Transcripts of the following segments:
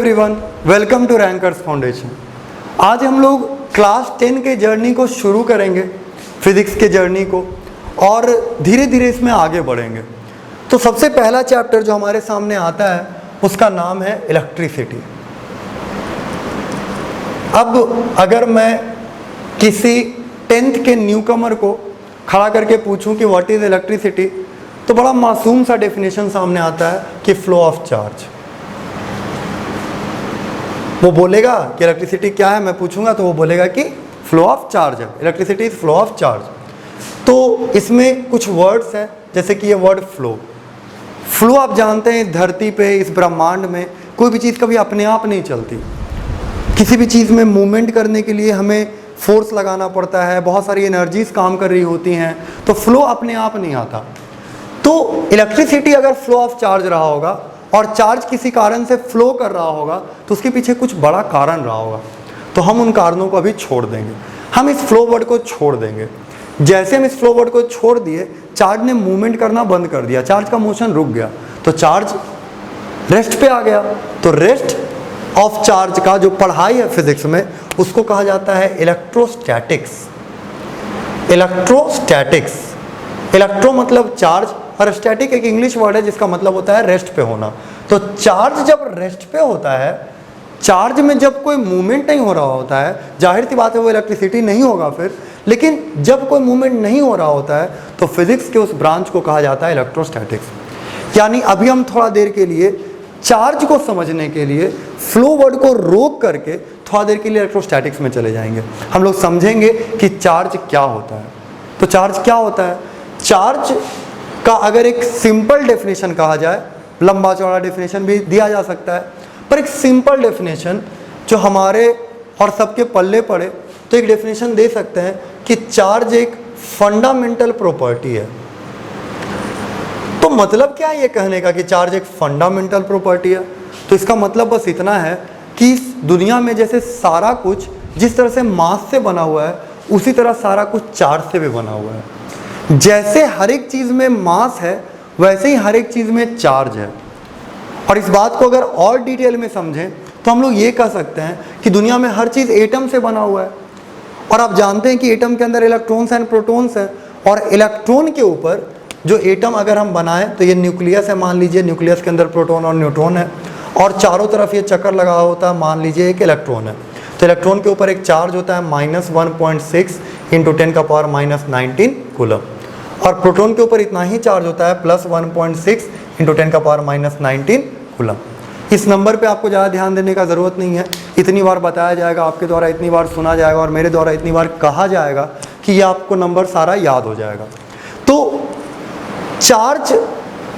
Everyone, welcome to Rankers Foundation. आज हम लोग क्लास 10 के जर्नी को शुरू करेंगे, फिजिक्स के जर्नी को, और धीरे धीरे इसमें आगे बढ़ेंगे। तो सबसे पहला चैप्टर जो हमारे सामने आता है उसका नाम है इलेक्ट्रिसिटी। अब अगर मैं किसी 10th के न्यूकमर को खड़ा करके पूछूं कि व्हाट इज़ इलेक्ट्रिसिटी, तो बड़ा मासूम सा डेफिनेशन सामने आता है कि फ्लो ऑफ चार्ज। वो बोलेगा कि इलेक्ट्रिसिटी क्या है, मैं पूछूंगा तो वो बोलेगा कि फ्लो ऑफ चार्ज है, electricity is flow of charge. तो इसमें कुछ वर्ड्स हैं, जैसे कि ये वर्ड फ्लो। फ्लो आप जानते हैं, धरती पे, इस ब्रह्मांड में कोई भी चीज़ कभी अपने आप नहीं चलती। किसी भी चीज़ में मूवमेंट करने के लिए हमें फोर्स लगाना पड़ता है, बहुत सारी एनर्जीज काम कर रही होती हैं, तो फ्लो अपने आप नहीं आता। तो इलेक्ट्रिसिटी अगर फ्लो ऑफ चार्ज रहा होगा और चार्ज किसी कारण से फ्लो कर रहा होगा तो उसके पीछे कुछ बड़ा कारण रहा होगा। तो हम उन कारणों को अभी छोड़ देंगे, हम इस फ्लो वर्ड को छोड़ देंगे। जैसे हम इस फ्लो वर्ड को छोड़ दिए, चार्ज ने मूवमेंट करना बंद कर दिया, चार्ज का मोशन रुक गया, तो चार्ज रेस्ट पे आ गया। तो रेस्ट ऑफ चार्ज का जो पढ़ाई है फिजिक्स में, उसको कहा जाता है इलेक्ट्रोस्टैटिक्स। इलेक्ट्रोस्टैटिक्स, इलेक्ट्रो मतलब चार्ज और स्टैटिक एक इंग्लिश वर्ड है जिसका मतलब होता है रेस्ट पे होना। तो चार्ज जब रेस्ट पे होता है, चार्ज में जब कोई मूवमेंट नहीं हो रहा होता है, जाहिर सी बात है वो इलेक्ट्रिसिटी नहीं होगा फिर। लेकिन जब कोई मूवमेंट नहीं हो रहा होता है तो फिजिक्स के उस ब्रांच को कहा जाता है इलेक्ट्रोस्टैटिक्स। यानी अभी हम थोड़ा देर के लिए चार्ज को समझने के लिए फ्लो वर्ड को रोक करके थोड़ा देर के लिए इलेक्ट्रोस्टैटिक्स में चले जाएंगे। हम लोग समझेंगे कि चार्ज क्या होता है। तो चार्ज क्या होता है? चार्ज का अगर एक सिंपल डेफिनेशन कहा जाए, लंबा चौड़ा डेफिनेशन भी दिया जा सकता है, पर एक सिंपल डेफिनेशन जो हमारे और सबके पल्ले पड़े, तो एक डेफिनेशन दे सकते हैं कि चार्ज एक फंडामेंटल प्रॉपर्टी है। तो मतलब क्या है ये कहने का कि चार्ज एक फंडामेंटल प्रॉपर्टी है? तो इसका मतलब बस इतना है कि इस दुनिया में जैसे सारा कुछ जिस तरह से मास से बना हुआ है, उसी तरह सारा कुछ चार्ज से भी बना हुआ है। जैसे हर एक चीज़ में मास है, वैसे ही हर एक चीज़ में चार्ज है। और इस बात को अगर और डिटेल में समझें तो हम लोग ये कह सकते हैं कि दुनिया में हर चीज़ एटम से बना हुआ है। और आप जानते हैं कि एटम के अंदर इलेक्ट्रॉन्स एंड प्रोटॉन्स हैं, और इलेक्ट्रॉन के ऊपर जो एटम अगर हम बनाएं तो ये न्यूक्लियस है, मान लीजिए न्यूक्लियस के अंदर प्रोटॉन और न्यूट्रॉन है, और चारों तरफ ये चक्कर लगा होता है, मान लीजिए एक इलेक्ट्रॉन है। तो इलेक्ट्रॉन के ऊपर एक चार्ज होता है -1.6 × 10⁻⁹ कूलम, और प्रोटॉन के ऊपर इतना ही चार्ज होता है +1.6 × 10⁻⁹ कूलम। इस नंबर पे आपको ज़्यादा ध्यान देने का ज़रूरत नहीं है, इतनी बार बताया जाएगा आपके द्वारा, इतनी बार सुना जाएगा और मेरे द्वारा इतनी बार कहा जाएगा कि ये आपको नंबर सारा याद हो जाएगा। तो चार्ज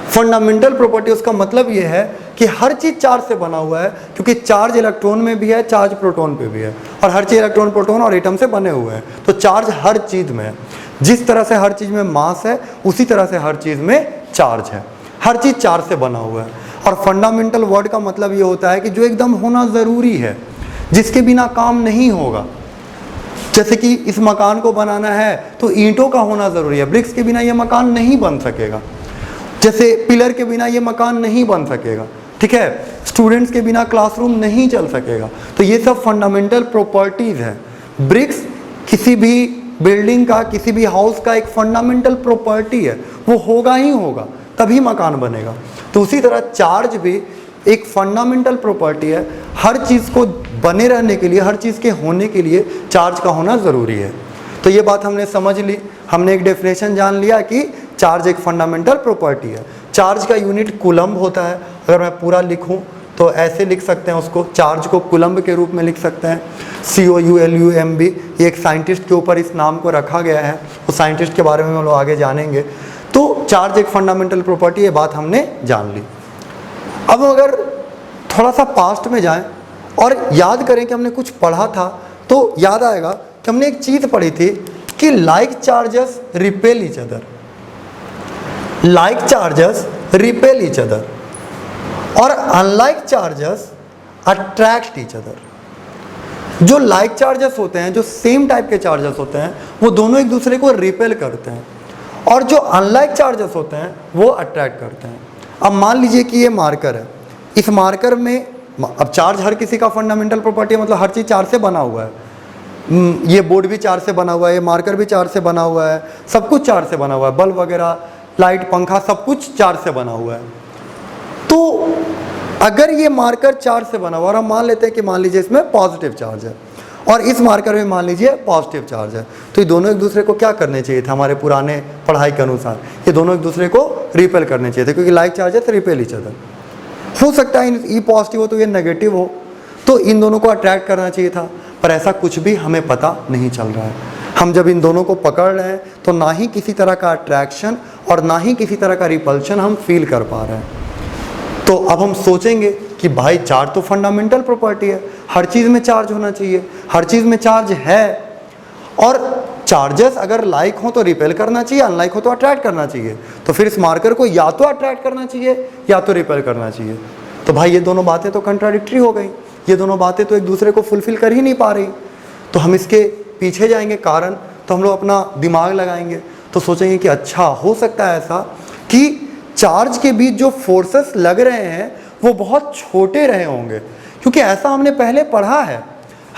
फंडामेंटल प्रॉपर्टी, उसका मतलब ये है कि हर चीज़ चार्ज से बना हुआ है, क्योंकि चार्ज इलेक्ट्रॉन में भी है, चार्ज प्रोटॉन पे भी है, और हर चीज़ इलेक्ट्रॉन, प्रोटॉन और एटम से बने हुए हैं। तो चार्ज हर चीज़ में है। जिस तरह से हर चीज़ में मास है, उसी तरह से हर चीज़ में चार्ज है। हर चीज़ चार्ज से बना हुआ है। और फंडामेंटल वर्ड का मतलब ये होता है कि जो एकदम होना ज़रूरी है, जिसके बिना काम नहीं होगा। जैसे कि इस मकान को बनाना है तो ईंटों का होना ज़रूरी है, ब्रिक्स के बिना ये मकान नहीं बन सकेगा। जैसे पिलर के बिना ये मकान नहीं बन सकेगा, ठीक है। स्टूडेंट्स के बिना क्लासरूम नहीं चल सकेगा। तो ये सब फंडामेंटल प्रॉपर्टीज़ है। ब्रिक्स किसी भी बिल्डिंग का, किसी भी हाउस का एक फंडामेंटल प्रॉपर्टी है, वो होगा ही होगा, तभी मकान बनेगा। तो उसी तरह चार्ज भी एक फंडामेंटल प्रॉपर्टी है। हर चीज़ को बने रहने के लिए, हर चीज़ के होने के लिए चार्ज का होना ज़रूरी है। तो ये बात हमने समझ ली, हमने एक डेफिनेशन जान लिया कि चार्ज एक फंडामेंटल प्रॉपर्टी है। चार्ज का यूनिट कूलम्ब होता है। अगर मैं पूरा लिखूं तो ऐसे लिख सकते हैं उसको, चार्ज को कूलम्ब के रूप में लिख सकते हैं, COULUMB। ये एक साइंटिस्ट के ऊपर इस नाम को रखा गया है, उस साइंटिस्ट के बारे में हम लोग आगे जानेंगे। तो चार्ज एक फंडामेंटल प्रॉपर्टी, ये बात हमने जान ली। अब अगर थोड़ा सा पास्ट में जाएं और याद करें कि हमने कुछ पढ़ा था, तो याद आएगा कि हमने एक चीज़ पढ़ी थी कि like charges repel each other. Like charges repel each other और unlike charges attract each other. जो लाइक चार्जेस होते हैं, जो सेम टाइप के चार्जेस होते हैं, वो दोनों एक दूसरे को रिपेल करते हैं, और जो अनलाइक चार्जेस होते हैं वो अट्रैक्ट करते हैं। अब मान लीजिए कि ये मार्कर है, इस मार्कर में अब चार्ज हर किसी का फंडामेंटल प्रॉपर्टी है, मतलब हर चीज़ चार्ज से बना हुआ है। ये बोर्ड भी चार्ज से बना हुआ है, ये मार्कर भी चार्ज से बना हुआ है, सब कुछ चार्ज से बना हुआ है, बल्ब वगैरह, लाइट, पंखा, सब कुछ चार्ज से बना हुआ है। तो अगर ये मार्कर चार्ज से बना हुआ और हम मान लेते हैं कि मान लीजिए इसमें पॉजिटिव चार्ज है और इस मार्कर में मान लीजिए पॉजिटिव चार्ज है, तो ये दोनों एक दूसरे को क्या करने चाहिए था हमारे पुराने पढ़ाई के अनुसार, ये दोनों एक दूसरे को रिपेल करने चाहिए थे, क्योंकि लाइक चार्ज है तो रिपेल ईच अदर। हो सकता है ये पॉजिटिव हो तो ये नेगेटिव हो, तो इन दोनों को अट्रैक्ट करना चाहिए था, पर ऐसा कुछ भी हमें पता नहीं चल रहा है। हम जब इन दोनों को पकड़ रहे हैं तो ना ही किसी तरह का अट्रैक्शन और ना ही किसी तरह का रिपल्शन हम फील कर पा रहे हैं। तो अब हम सोचेंगे कि भाई चार्ज तो फंडामेंटल प्रॉपर्टी है, हर चीज़ में चार्ज होना चाहिए, हर चीज़ में चार्ज है, और चार्जेस अगर लाइक हो तो रिपेल करना चाहिए, अनलाइक हो तो अट्रैक्ट करना चाहिए। तो फिर इस मार्कर को या तो अट्रैक्ट करना चाहिए या तो रिपेल करना चाहिए। तो भाई ये दोनों बातें तो कंट्राडिक्टरी हो गई, ये दोनों बातें तो एक दूसरे को फुलफिल कर ही नहीं पा रही। तो हम इसके पीछे जाएंगे कारण, तो हम लोग अपना दिमाग लगाएंगे, तो सोचेंगे कि अच्छा हो सकता है ऐसा कि चार्ज के बीच जो फोर्सेस लग रहे हैं वो बहुत छोटे रहे होंगे, क्योंकि ऐसा हमने पहले पढ़ा है,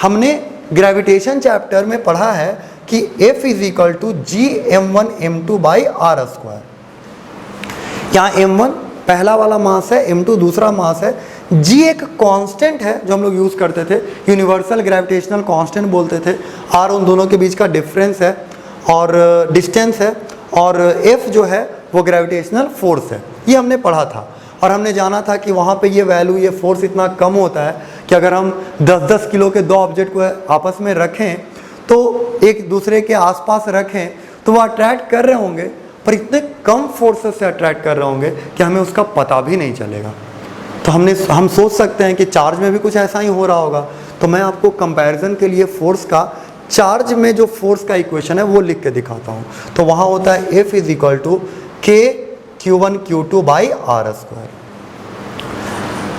हमने ग्रेविटेशन चैप्टर में पढ़ा है कि F = Gm1m2/r²। यहाँ m1 पहला वाला मास है, m2 दूसरा मास है, g एक कांस्टेंट है जो हम लोग यूज़ करते थे, यूनिवर्सल ग्रेविटेशनल कांस्टेंट बोलते थे, r उन दोनों के बीच का डिफरेंस है और डिस्टेंस है, और f जो है वो ग्रेविटेशनल फोर्स है। ये हमने पढ़ा था और हमने जाना था कि वहाँ पे ये वैल्यू, ये फोर्स इतना कम होता है कि अगर हम 10-10 किलो के दो ऑब्जेक्ट को आपस में रखें, तो एक दूसरे के आसपास रखें, तो वो अट्रैक्ट कर रहे होंगे, पर इतने कम फोर्सेस से अट्रैक्ट कर रहे होंगे कि हमें उसका पता भी नहीं चलेगा। तो हम सोच सकते हैं कि चार्ज में भी कुछ ऐसा ही हो रहा होगा। तो मैं आपको कंपैरिजन के लिए फोर्स का, चार्ज में जो फोर्स का इक्वेशन है वो लिख के दिखाता हूँ। तो वहाँ होता है F = K(Q1Q2)/r²।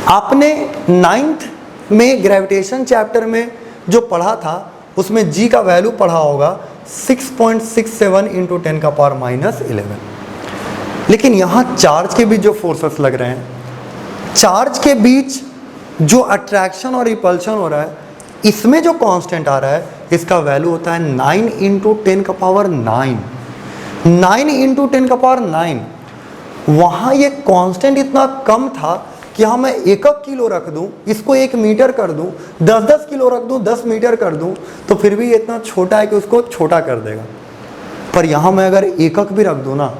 आपने 9th में ग्रेविटेशन चैप्टर में जो पढ़ा था उसमें G का वैल्यू पढ़ा होगा 6.67 × 10⁻11। लेकिन यहाँ चार्ज के बीच जो फोर्सेस लग रहे हैं, चार्ज के बीच जो अट्रैक्शन और रिपल्शन हो रहा है, इसमें जो कांस्टेंट आ रहा है इसका वैल्यू होता है 9 × 10⁹। 9 × 10⁹। वहाँ ये कांस्टेंट इतना कम था कि हाँ मैं 1 किलो रख दूँ, इसको 1 मीटर कर दूँ, 10-10 किलो रख दूँ, 10 मीटर कर दूँ, तो फिर भी ये इतना छोटा है कि उसको छोटा कर देगा। पर यहाँ मैं अगर 1 भी रख दूँ ना,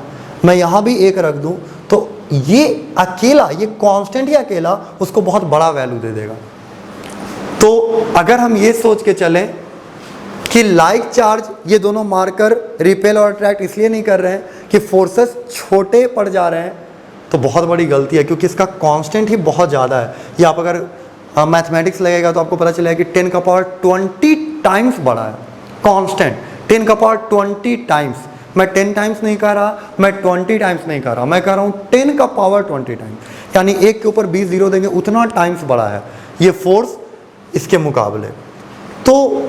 मैं यहाँ भी 1 रख दूँ, तो ये अकेला, ये कांस्टेंट ही अकेला उसको बहुत बड़ा वैल्यू दे देगा। तो अगर हम ये सोच के चलें कि लाइक चार्ज, ये दोनों मार्कर रिपेल और अट्रैक्ट इसलिए नहीं कर रहे हैं कि फोर्सेस छोटे पड़ जा रहे हैं, तो बहुत बड़ी गलती है, क्योंकि इसका कांस्टेंट ही बहुत ज़्यादा है। ये आप अगर मैथमेटिक्स लगेगा तो आपको पता चलेगा कि 10⁻20 टाइम्स बड़ा है कांस्टेंट, 10⁻20 टाइम्स। मैं 10 टाइम्स नहीं कह रहा, मैं 20 टाइम्स नहीं कह रहा, मैं कह रहा हूँ 10⁻20 टाइम्स, यानी 1 के ऊपर 20 जीरो देंगे, उतना टाइम्स बड़ा है ये फोर्स इसके मुकाबले। तो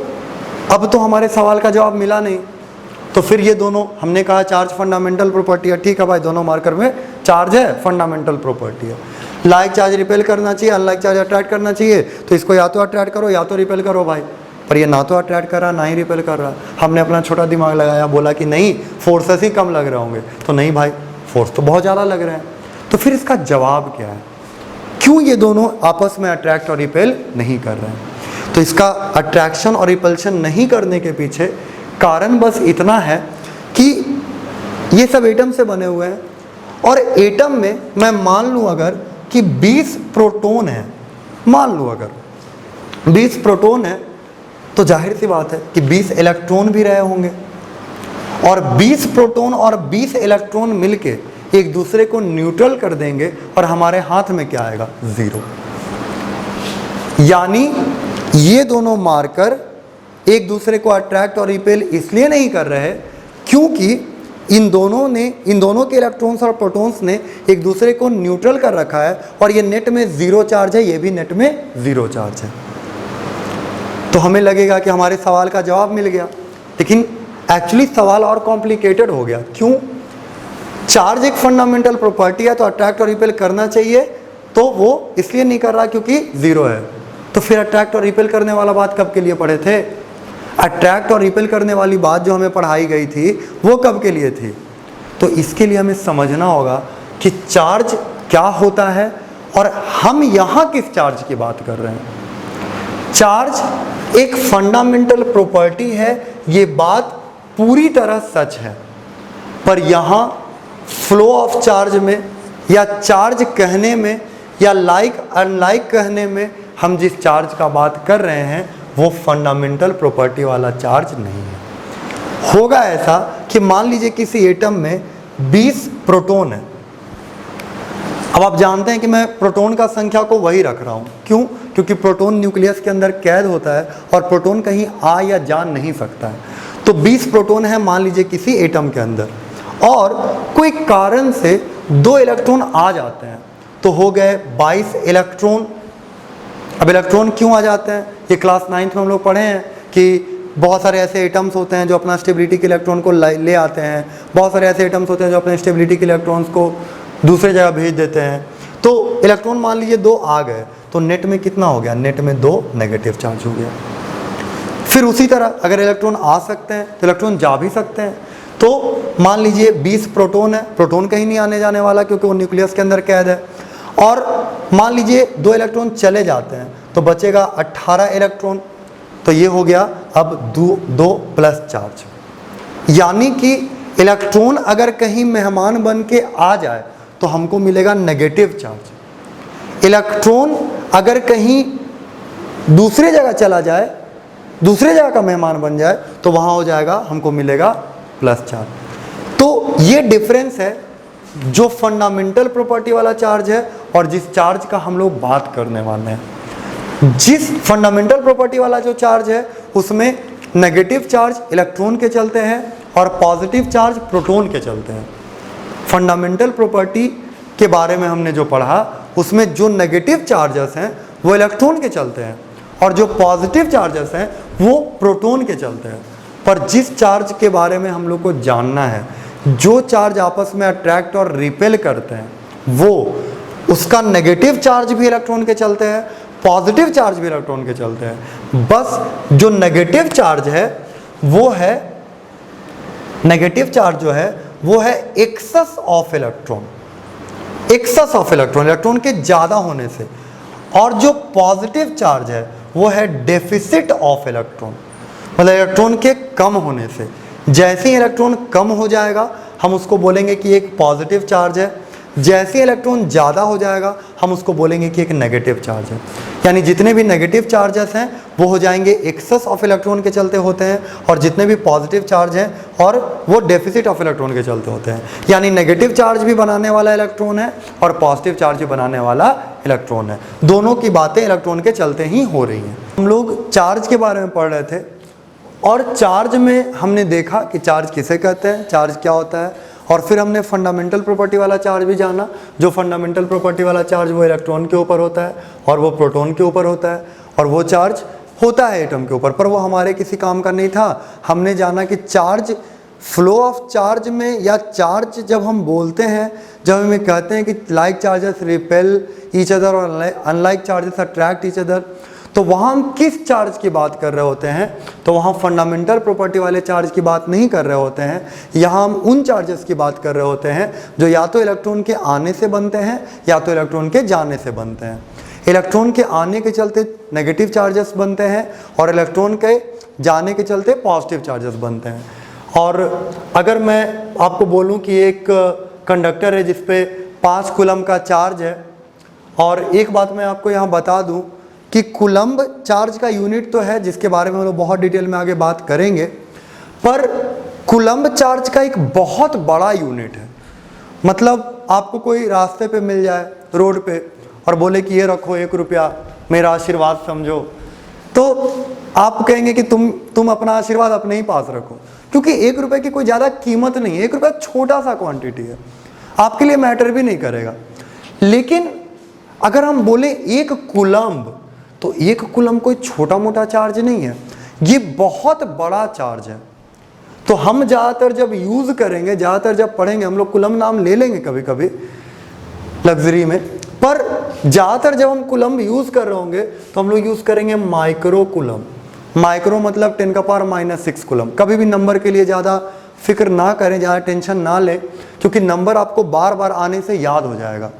अब तो हमारे सवाल का जवाब मिला नहीं। तो फिर ये दोनों, हमने कहा चार्ज फंडामेंटल प्रॉपर्टी है, ठीक है भाई, दोनों मार्कर में चार्ज है, फंडामेंटल प्रॉपर्टी है। लाइक चार्ज रिपेल करना चाहिए, अनलाइक चार्ज अट्रैक्ट करना चाहिए, तो इसको या तो अट्रैक्ट करो या तो रिपेल करो भाई। पर ये ना तो अट्रैक्ट कर रहा ना ही रिपेल कर रहा। हमने अपना छोटा दिमाग लगाया, बोला कि नहीं फोर्सेस ही कम लग रहे होंगे, तो नहीं भाई, फोर्स तो बहुत ज़्यादा लग रहे हैं। तो फिर इसका जवाब क्या है, क्यों ये दोनों आपस में अट्रैक्ट और रिपेल नहीं कर रहे हैं? तो इसका अट्रैक्शन और रिपल्शन नहीं करने के पीछे कारण बस इतना है कि ये सब एटम से बने हुए हैं, और एटम में मैं मान लूँ अगर कि 20 प्रोटॉन है, मान लूँ अगर 20 प्रोटॉन है, तो जाहिर सी बात है कि 20 इलेक्ट्रॉन भी रहे होंगे, और 20 प्रोटॉन और 20 इलेक्ट्रॉन मिलके एक दूसरे को न्यूट्रल कर देंगे, और हमारे हाथ में क्या आएगा, 0। यानी ये दोनों मार्कर एक दूसरे को अट्रैक्ट और रिपेल इसलिए नहीं कर रहे क्योंकि इन दोनों के इलेक्ट्रॉन्स और प्रोटॉन्स ने एक दूसरे को न्यूट्रल कर रखा है, और ये नेट में 0 चार्ज है, ये भी नेट में 0 चार्ज है। तो हमें लगेगा कि हमारे सवाल का जवाब मिल गया, लेकिन एक्चुअली सवाल और कॉम्प्लिकेटेड हो गया। क्यों? चार्ज एक फंडामेंटल प्रॉपर्टी है, तो अट्रैक्ट और रिपेल करना चाहिए, तो तो वो इसलिए नहीं कर रहा क्योंकि जीरो है। तो फिर अट्रैक्ट और रिपेल करने वाला बात कब के लिए पढ़े थे? अट्रैक्ट और रिपेल करने वाली बात जो हमें पढ़ाई गई थी वो कब के लिए थी? तो इसके लिए हमें समझना होगा कि चार्ज क्या होता है और हम यहाँ किस चार्ज की बात कर रहे हैं। चार्ज एक फंडामेंटल प्रॉपर्टी है, ये बात पूरी तरह सच है, पर यहाँ फ्लो ऑफ चार्ज में या चार्ज कहने में या लाइक अनलाइक कहने में हम जिस चार्ज का बात कर रहे हैं वो फंडामेंटल प्रॉपर्टी वाला चार्ज नहीं है। होगा ऐसा कि मान लीजिए किसी एटम में 20 प्रोटॉन है। अब आप जानते हैं कि मैं प्रोटॉन का संख्या को वही रख रहा हूं, क्यों? क्योंकि प्रोटॉन न्यूक्लियस के अंदर कैद होता है और प्रोटॉन कहीं आ या जा नहीं सकता है। तो 20 प्रोटॉन है मान लीजिए किसी एटम के अंदर, और कोई कारण से 2 इलेक्ट्रॉन आ जाते हैं, तो हो गए 22 इलेक्ट्रॉन। अब इलेक्ट्रॉन क्यों आ जाते हैं? ये क्लास 9th में हम लोग पढ़े हैं कि बहुत सारे ऐसे एटम्स होते हैं जो अपना स्टेबिलिटी के इलेक्ट्रॉन को ले आते हैं, बहुत सारे ऐसे एटम्स होते हैं जो अपने स्टेबिलिटी के इलेक्ट्रॉन्स को दूसरे जगह भेज देते हैं। तो इलेक्ट्रॉन मान लीजिए 2 आ गए, तो नेट में कितना हो गया? नेट में 2 नेगेटिव चार्ज हो गया। फिर उसी तरह अगर इलेक्ट्रॉन आ सकते हैं तो इलेक्ट्रॉन जा भी सकते हैं। तो मान लीजिए 20 प्रोटॉन है, प्रोटॉन कहीं नहीं आने जाने वाला क्योंकि वो न्यूक्लियस के अंदर कैद है। और मान लीजिए 2 इलेक्ट्रॉन चले जाते हैं तो बचेगा 18 इलेक्ट्रॉन। तो ये हो गया अब 2 प्लस चार्ज, यानी कि इलेक्ट्रॉन अगर कहीं मेहमान बन के आ जाए तो हमको मिलेगा नेगेटिव चार्ज। इलेक्ट्रॉन अगर कहीं दूसरे जगह चला जाए, दूसरे जगह का मेहमान बन जाए, तो वहाँ हो जाएगा, हमको मिलेगा प्लस चार्ज। तो ये डिफरेंस है जो फंडामेंटल प्रॉपर्टी वाला चार्ज है और जिस चार्ज का हम लोग बात करने वाले हैं। जिस फंडामेंटल प्रॉपर्टी वाला जो चार्ज है उसमें नेगेटिव चार्ज इलेक्ट्रॉन के चलते हैं और पॉजिटिव चार्ज प्रोटॉन के चलते हैं। फंडामेंटल प्रॉपर्टी के बारे में हमने जो पढ़ा उसमें जो नेगेटिव चार्जेस हैं वो इलेक्ट्रॉन के चलते हैं और जो पॉजिटिव चार्जेस हैं वो प्रोटॉन के चलते हैं। पर जिस चार्ज के बारे में हम लोग को जानना है, जो चार्ज आपस में अट्रैक्ट और रिपेल करते हैं, वो उसका नेगेटिव चार्ज भी इलेक्ट्रॉन के चलते हैं, पॉजिटिव चार्ज भी इलेक्ट्रॉन के चलते हैं। बस जो नेगेटिव चार्ज है वो है, नेगेटिव चार्ज जो है वो है excess of electron, excess of electron, electron के ज़्यादा होने से। और जो पॉजिटिव चार्ज है वो है डेफिसिट ऑफ इलेक्ट्रॉन, मतलब इलेक्ट्रॉन के कम होने से। जैसे ही इलेक्ट्रॉन कम हो जाएगा हम उसको बोलेंगे कि एक पॉजिटिव चार्ज है, जैसे ही इलेक्ट्रॉन ज़्यादा हो जाएगा हम उसको बोलेंगे कि एक नेगेटिव चार्ज है। यानी जितने भी नेगेटिव चार्जेस हैं वो हो जाएंगे एक्सेस ऑफ इलेक्ट्रॉन के चलते होते हैं, और जितने भी पॉजिटिव चार्ज हैं और वो डेफिसिट ऑफ इलेक्ट्रॉन के चलते होते हैं। यानी नेगेटिव चार्ज भी बनाने वाला इलेक्ट्रॉन है और पॉजिटिव चार्ज भी बनाने वाला इलेक्ट्रॉन है। दोनों की बातें इलेक्ट्रॉन के चलते ही हो रही हैं। हम लोग चार्ज के बारे में पढ़ रहे थे और चार्ज में हमने देखा कि चार्ज किसे कहते हैं, चार्ज क्या होता है, और फिर हमने फंडामेंटल प्रॉपर्टी वाला चार्ज भी जाना। जो फंडामेंटल प्रॉपर्टी वाला चार्ज वो इलेक्ट्रॉन के ऊपर होता है और वो प्रोटॉन के ऊपर होता है, और वो चार्ज होता है एटम के ऊपर, पर वो हमारे किसी काम का नहीं था। हमने जाना कि चार्ज, फ्लो ऑफ चार्ज में, या चार्ज जब हम बोलते हैं, जब हमें कहते हैं कि like charges repel each other और unlike charges attract each other, तो वहाँ हम किस चार्ज की बात कर रहे होते हैं? तो वहाँ फंडामेंटल प्रॉपर्टी वाले चार्ज की बात नहीं कर रहे होते हैं। यहाँ हम उन चार्जेस की बात कर रहे होते हैं जो या तो इलेक्ट्रॉन के आने से बनते हैं या तो इलेक्ट्रॉन के जाने से बनते हैं। इलेक्ट्रॉन के आने के चलते नेगेटिव चार्जेस बनते हैं और इलेक्ट्रॉन के जाने के चलते पॉजिटिव चार्जेस बनते हैं। और अगर मैं आपको बोलूँ कि एक कंडक्टर है जिस पे 5 कूलम का चार्ज है, और एक बात मैं आपको यहाँ बता दूँ कि कूलम्ब चार्ज का यूनिट तो है जिसके बारे में हम लोग बहुत डिटेल में आगे बात करेंगे, पर कूलम्ब चार्ज का एक बहुत बड़ा यूनिट है। मतलब आपको कोई रास्ते पे मिल जाए रोड पे और बोले कि ये रखो 1 रुपया, मेरा आशीर्वाद समझो, तो आप कहेंगे कि तुम अपना आशीर्वाद अपने ही पास रखो, क्योंकि 1 रुपये की कोई ज़्यादा कीमत नहीं है। 1 रुपया छोटा सा क्वांटिटी है, आपके लिए मैटर भी नहीं करेगा। लेकिन अगर हम बोले 1 कूलम्ब, तो 1 कूलम्ब कोई छोटा मोटा चार्ज नहीं है, ये बहुत बड़ा चार्ज है। तो हम ज़्यादातर जब यूज़ करेंगे, ज़्यादातर जब पढ़ेंगे, हम लोग कूलम्ब नाम ले लेंगे कभी कभी लग्जरी में, पर ज़्यादातर जब हम कूलम यूज़ कर रहे होंगे तो हम लोग यूज़ करेंगे माइक्रो कूलम। माइक्रो मतलब 10⁻⁻⁶ कूलम। कभी भी नंबर के लिए ज़्यादा फिक्र ना करें, ज़्यादा टेंशन ना लें, क्योंकि नंबर आपको बार बार आने से याद हो जाएगा।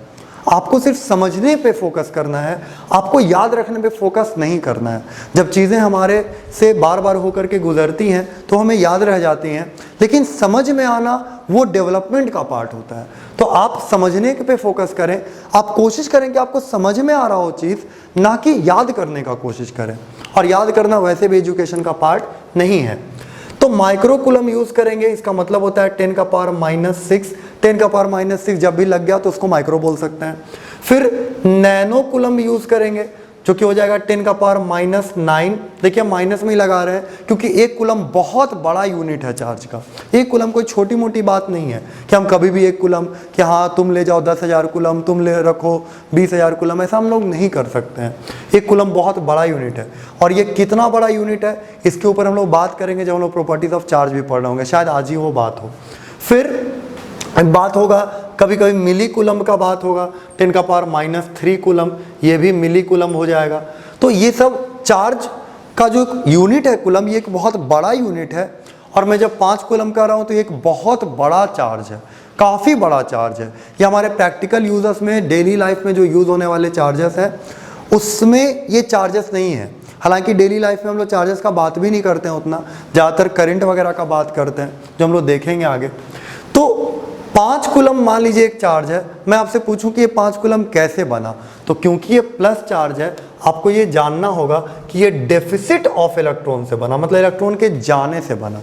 आपको सिर्फ समझने पे फोकस करना है, आपको याद रखने पे फोकस नहीं करना है। जब चीज़ें हमारे से बार बार होकर के गुजरती हैं तो हमें याद रह जाती हैं, लेकिन समझ में आना वो डेवलपमेंट का पार्ट होता है। तो आप समझने पे फोकस करें, आप कोशिश करें कि आपको समझ में आ रहा हो चीज़, ना कि याद करने का कोशिश करें। और याद करना वैसे भी एजुकेशन का पार्ट नहीं है। तो माइक्रो कूलम यूज़ करेंगे, इसका मतलब होता है 10⁻⁻⁶। 10⁻⁻⁶ जब भी लग गया तो उसको माइक्रो बोल सकते हैं। फिर नैनो कूलम यूज़ करेंगे, जो कि हो जाएगा 10⁻⁹। देखिए माइनस में ही लगा रहे हैं, क्योंकि एक कूलम बहुत बड़ा यूनिट है चार्ज का। एक कूलम कोई छोटी मोटी बात नहीं है कि हम कभी भी एक कूलम कि हाँ तुम ले जाओ 10,000 कूलम, तुम ले रखो 20,000 कूलम, ऐसा हम लोग नहीं कर सकते हैं। एक कूलम बहुत बड़ा यूनिट है, और ये कितना बड़ा यूनिट है इसके ऊपर हम लोग बात करेंगे जब हम लोग प्रॉपर्टीज ऑफ चार्ज भी पढ़ रहे होंगे, शायद आज ही वो बात हो। फिर बात होगा कभी कभी मिली कूलम का बात होगा, 10⁻³ कूलम, ये भी मिली कूलम हो जाएगा। तो ये सब चार्ज का जो यूनिट है कूलम, ये एक बहुत बड़ा यूनिट है। और मैं जब 5 कूलम कर रहा हूँ तो ये एक बहुत बड़ा चार्ज है, काफ़ी बड़ा चार्ज है। ये हमारे प्रैक्टिकल यूजर्स में, डेली लाइफ में जो यूज़ होने वाले चार्जेस हैं उसमें ये चार्जेस नहीं है। हालांकि डेली लाइफ में हम लोग चार्जेस का बात भी नहीं करते हैं उतना, ज़्यादातर करंट वगैरह का बात करते हैं, जो हम लोग देखेंगे आगे। तो 5 कूलम मान लीजिए एक चार्ज है, मैं आपसे पूछूं कि ये 5 कूलम कैसे बना, तो क्योंकि ये प्लस चार्ज है आपको ये जानना होगा कि ये डेफिसिट ऑफ इलेक्ट्रॉन से बना, मतलब इलेक्ट्रॉन के जाने से बना।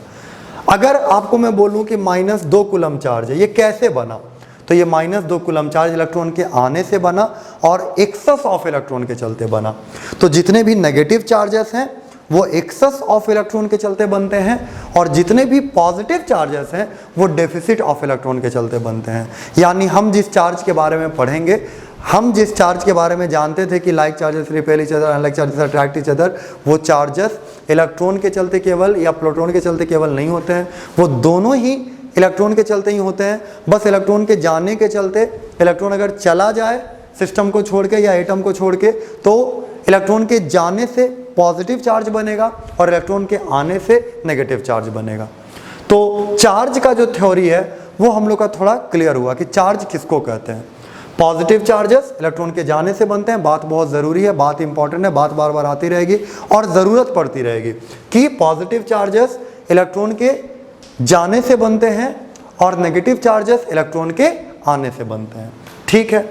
अगर आपको मैं बोलूं कि -2 कूलम चार्ज है, ये कैसे बना, तो ये -2 कूलम चार्ज इलेक्ट्रॉन के आने से बना और एक्सेस ऑफ इलेक्ट्रॉन के चलते बना। तो जितने भी नेगेटिव चार्जेस हैं वो एक्सेस ऑफ इलेक्ट्रॉन के चलते बनते हैं, और जितने भी पॉजिटिव चार्जेस हैं वो डेफिसिट ऑफ इलेक्ट्रॉन के चलते बनते हैं। यानी हम जिस चार्ज के बारे में पढ़ेंगे, हम जिस चार्ज के बारे में जानते थे कि like charges repel each other, unlike charges attract each other, वो चार्जेस इलेक्ट्रॉन के चलते केवल या प्रोटॉन के चलते केवल नहीं होते हैं, वो दोनों ही इलेक्ट्रॉन के चलते ही होते हैं। बस इलेक्ट्रॉन के जाने के चलते, इलेक्ट्रॉन अगर चला जाए सिस्टम को छोड़ के या एटम को छोड़ के, तो इलेक्ट्रॉन के जाने से पॉजिटिव चार्ज बनेगा और इलेक्ट्रॉन के आने से नेगेटिव चार्ज बनेगा। तो चार्ज का जो थ्योरी है वो हम लोग का थोड़ा क्लियर हुआ कि चार्ज किसको कहते हैं। पॉजिटिव चार्जेस इलेक्ट्रॉन के जाने से बनते हैं, बात बहुत ज़रूरी है, बात इंपॉर्टेंट है, बात बार बार आती रहेगी और ज़रूरत पड़ती रहेगी कि पॉजिटिव चार्जेस इलेक्ट्रॉन के जाने से बनते हैं और नेगेटिव चार्जेस इलेक्ट्रॉन के आने से बनते हैं। ठीक है,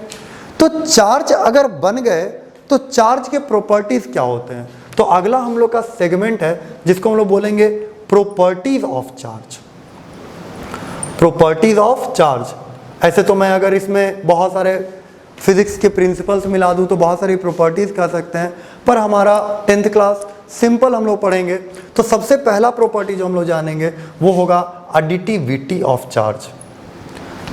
तो चार्ज अगर बन गए तो चार्ज के प्रॉपर्टीज क्या होते हैं, तो अगला हम लोग का सेगमेंट है जिसको हम लोग बोलेंगे properties of charge. Properties of charge, ऐसे तो मैं अगर इसमें बहुत सारे फिजिक्स के प्रिंसिपल्स मिला दूं तो बहुत सारी प्रॉपर्टीज कह सकते हैं, पर हमारा 10th क्लास सिंपल हम लोग पढ़ेंगे। तो सबसे पहला प्रॉपर्टी जो हम लोग जानेंगे वो होगा एडिटिविटी ऑफ चार्ज।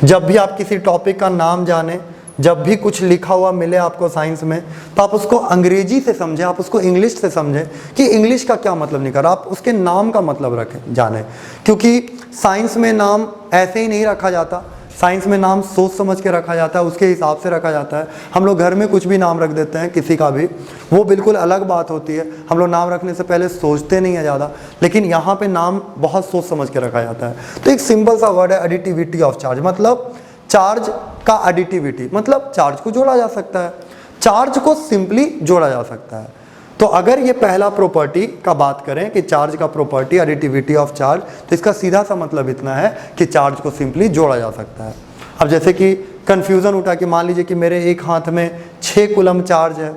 जब भी आप किसी टॉपिक का नाम जाने, जब भी कुछ लिखा हुआ मिले आपको साइंस में, तो आप उसको अंग्रेजी से समझें, आप उसको इंग्लिश से समझें कि इंग्लिश का क्या मतलब निकल, आप उसके नाम का मतलब रखें, जानें। क्योंकि साइंस में नाम ऐसे ही नहीं रखा जाता, साइंस में नाम सोच समझ के रखा जाता है, उसके हिसाब से रखा जाता है। हम लोग घर में कुछ भी नाम रख देते हैं किसी का भी, वो बिल्कुल अलग बात होती है। हम लोग नाम रखने से पहले सोचते नहीं है ज़्यादा, लेकिन यहाँ पे नाम बहुत सोच समझ के रखा जाता है। तो एक सिंपल सा वर्ड है एडिटिविटी ऑफ चार्ज, मतलब चार्ज का एडिटिविटी, मतलब चार्ज को जोड़ा जा सकता है, चार्ज को सिंपली जोड़ा जा सकता है। तो अगर ये पहला प्रॉपर्टी का बात करें कि चार्ज का प्रॉपर्टी एडिटिविटी ऑफ चार्ज, तो इसका सीधा सा मतलब इतना है कि चार्ज को सिंपली जोड़ा जा सकता है। अब जैसे कि कंफ्यूजन उठा कि मान लीजिए कि मेरे एक हाथ में 6 कूलम चार्ज है,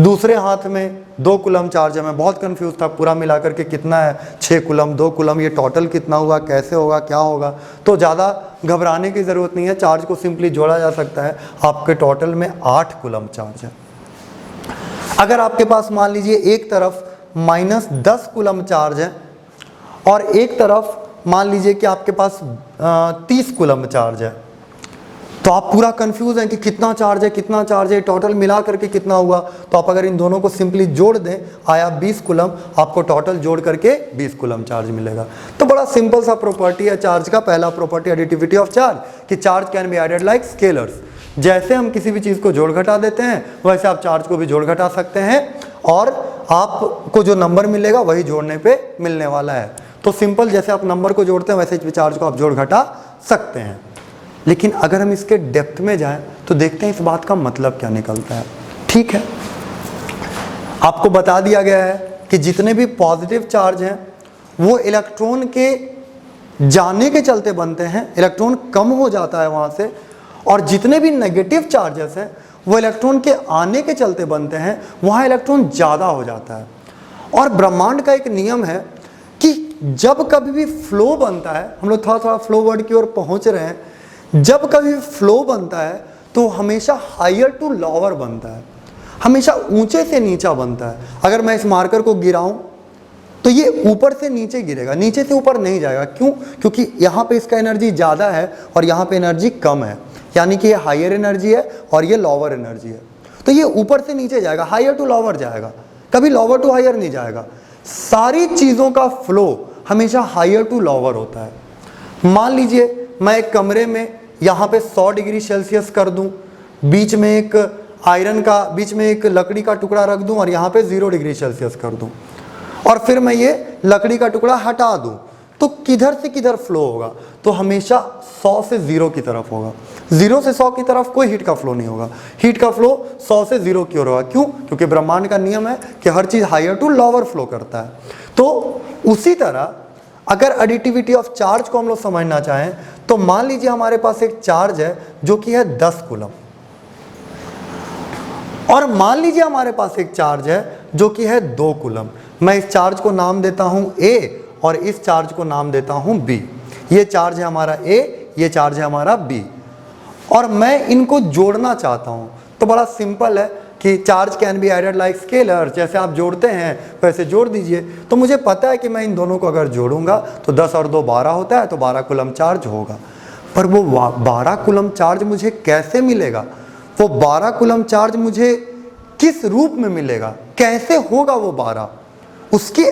दूसरे हाथ में 2 कूलम चार्ज है, मैं बहुत कंफ्यूज था पूरा मिलाकर के कितना है, 6 कूलम 2 कूलम, ये टोटल कितना हुआ, कैसे होगा, क्या होगा। तो ज़्यादा घबराने की ज़रूरत नहीं है, चार्ज को सिंपली जोड़ा जा सकता है। आपके टोटल में 8 कूलम चार्ज है। अगर आपके पास मान लीजिए एक तरफ -10 कूलम चार्ज है और एक तरफ मान लीजिए कि आपके पास 30 कूलम चार्ज है, तो आप पूरा कंफ्यूज हैं कि कितना चार्ज है, कितना चार्ज है, टोटल मिला करके कितना हुआ। तो आप अगर इन दोनों को सिंपली जोड़ दें, आया 20 कूलम, आपको टोटल जोड़ करके 20 कूलम चार्ज मिलेगा। तो बड़ा सिंपल सा प्रॉपर्टी है चार्ज का। पहला प्रॉपर्टी एडिटिविटी ऑफ चार्ज, कि charge can be added like scalars. जैसे हम किसी भी चीज़ को जोड़ घटा देते हैं, वैसे आप चार्ज को भी जोड़ घटा सकते हैं, और आपको जो नंबर मिलेगा वही जोड़ने पे मिलने वाला है। तो सिंपल, जैसे आप नंबर को जोड़ते हैं वैसे चार्ज को आप जोड़ घटा सकते हैं। लेकिन अगर हम इसके डेप्थ में जाएं तो देखते हैं इस बात का मतलब क्या निकलता है। ठीक है, आपको बता दिया गया है कि जितने भी पॉजिटिव चार्ज हैं वो इलेक्ट्रॉन के जाने के चलते बनते हैं, इलेक्ट्रॉन कम हो जाता है वहाँ से, और जितने भी नेगेटिव चार्जेस हैं वो इलेक्ट्रॉन के आने के चलते बनते हैं, वहाँ इलेक्ट्रॉन ज़्यादा हो जाता है। और ब्रह्मांड का एक नियम है कि जब कभी भी फ्लो बनता है, हम लोग थोड़ा थोड़ा फ्लो वर्ड की ओर पहुँच रहे हैं, जब कभी फ्लो बनता है तो हमेशा हायर टू लोअर बनता है, हमेशा ऊंचे से नीचा बनता है। अगर मैं इस मार्कर को गिराऊं तो ये ऊपर से नीचे गिरेगा, नीचे से ऊपर नहीं जाएगा। क्यों? क्योंकि यहाँ पे इसका एनर्जी ज़्यादा है और यहाँ पे एनर्जी कम है, यानी कि ये हायर एनर्जी है और ये लोअर एनर्जी है। तो ये ऊपर से नीचे जाएगा, हायर टू लोअर जाएगा, कभी लोअर टू हायर नहीं जाएगा। सारी चीज़ों का फ्लो हमेशा हायर टू लोअर होता है। मान लीजिए मैं एक कमरे में यहाँ पे 100 डिग्री सेल्सियस कर दूं, बीच में एक आयरन का, बीच में एक लकड़ी का टुकड़ा रख दूं और यहाँ पे 0 डिग्री सेल्सियस कर दूं, और फिर मैं ये लकड़ी का टुकड़ा हटा दूं, तो किधर से किधर फ्लो होगा? तो हमेशा 100 से 0 की तरफ होगा। 0 से 100 की तरफ कोई हीट का फ्लो नहीं होगा, हीट का फ्लो 100 से 0 की ओर होगा। क्यों? क्योंकि ब्रह्मांड का नियम है कि हर चीज़ हायर टू लोअर फ्लो करता है। तो उसी तरह अगर एडिटिविटी ऑफ चार्ज को हम लोग समझना चाहें तो मान लीजिए हमारे पास एक चार्ज है जो कि है 10 कूलम, और मान लीजिए हमारे पास एक चार्ज है जो कि है 2 कूलम। मैं इस चार्ज को नाम देता हूं A और इस चार्ज को नाम देता हूं B। ये चार्ज है हमारा A, ये चार्ज है हमारा B, और मैं इनको जोड़ना चाहता हूं। तो बड़ा सिंपल है कि charge can be added like scalar, जैसे आप जोड़ते हैं वैसे जोड़ दीजिए। तो मुझे पता है कि मैं इन दोनों को अगर जोड़ूंगा तो 10 और 2 12 होता है, तो 12 कूलम चार्ज होगा। पर वो 12 कूलम चार्ज मुझे कैसे मिलेगा? वो 12 कूलम चार्ज मुझे किस रूप में मिलेगा? कैसे होगा वो 12? उसके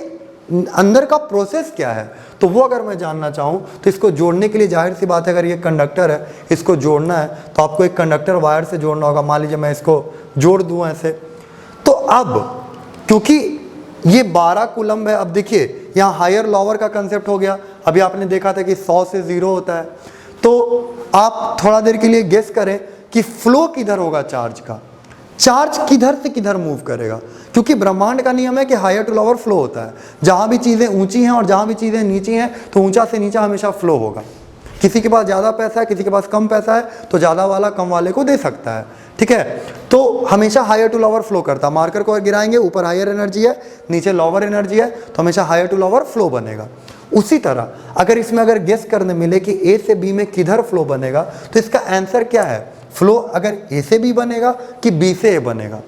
अंदर का प्रोसेस क्या है? तो वो अगर मैं जानना चाहूँ तो इसको जोड़ने के लिए जाहिर सी बात है, अगर ये कंडक्टर है, इसको जोड़ना है तो आपको एक कंडक्टर वायर से जोड़ना होगा। मान लीजिए मैं इसको जोड़ दूँ ऐसे, तो अब क्योंकि ये 12 कूलम है, अब देखिए यहाँ हायर लोअर का कंसेप्ट हो गया। अभी आपने देखा था कि 100 से 0 होता है, तो आप थोड़ा देर के लिए गेस करें कि फ्लो किधर होगा चार्ज का, चार्ज किधर से किधर मूव करेगा। क्योंकि ब्रह्मांड का नियम है कि हायर टू लोअर फ्लो होता है। जहाँ भी चीज़ें ऊंची हैं और जहाँ भी चीज़ें नीची हैं तो ऊंचा से नीचा हमेशा फ्लो होगा। किसी के पास ज़्यादा पैसा है, किसी के पास कम पैसा है, तो ज़्यादा वाला कम वाले को दे सकता है। ठीक है, तो हमेशा हायर टू लोअर फ्लो करता है। मार्कर को अगर गिराएंगे, ऊपर हायर एनर्जी है, नीचे लोअर एनर्जी है, तो हमेशा हायर टू लोअर फ्लो बनेगा। उसी तरह अगर इसमें अगर गेस करने मिले कि ए से बी में किधर फ्लो बनेगा, तो इसका आंसर क्या है? फ्लो अगर ए से बी बनेगा कि बी से ए बनेगा।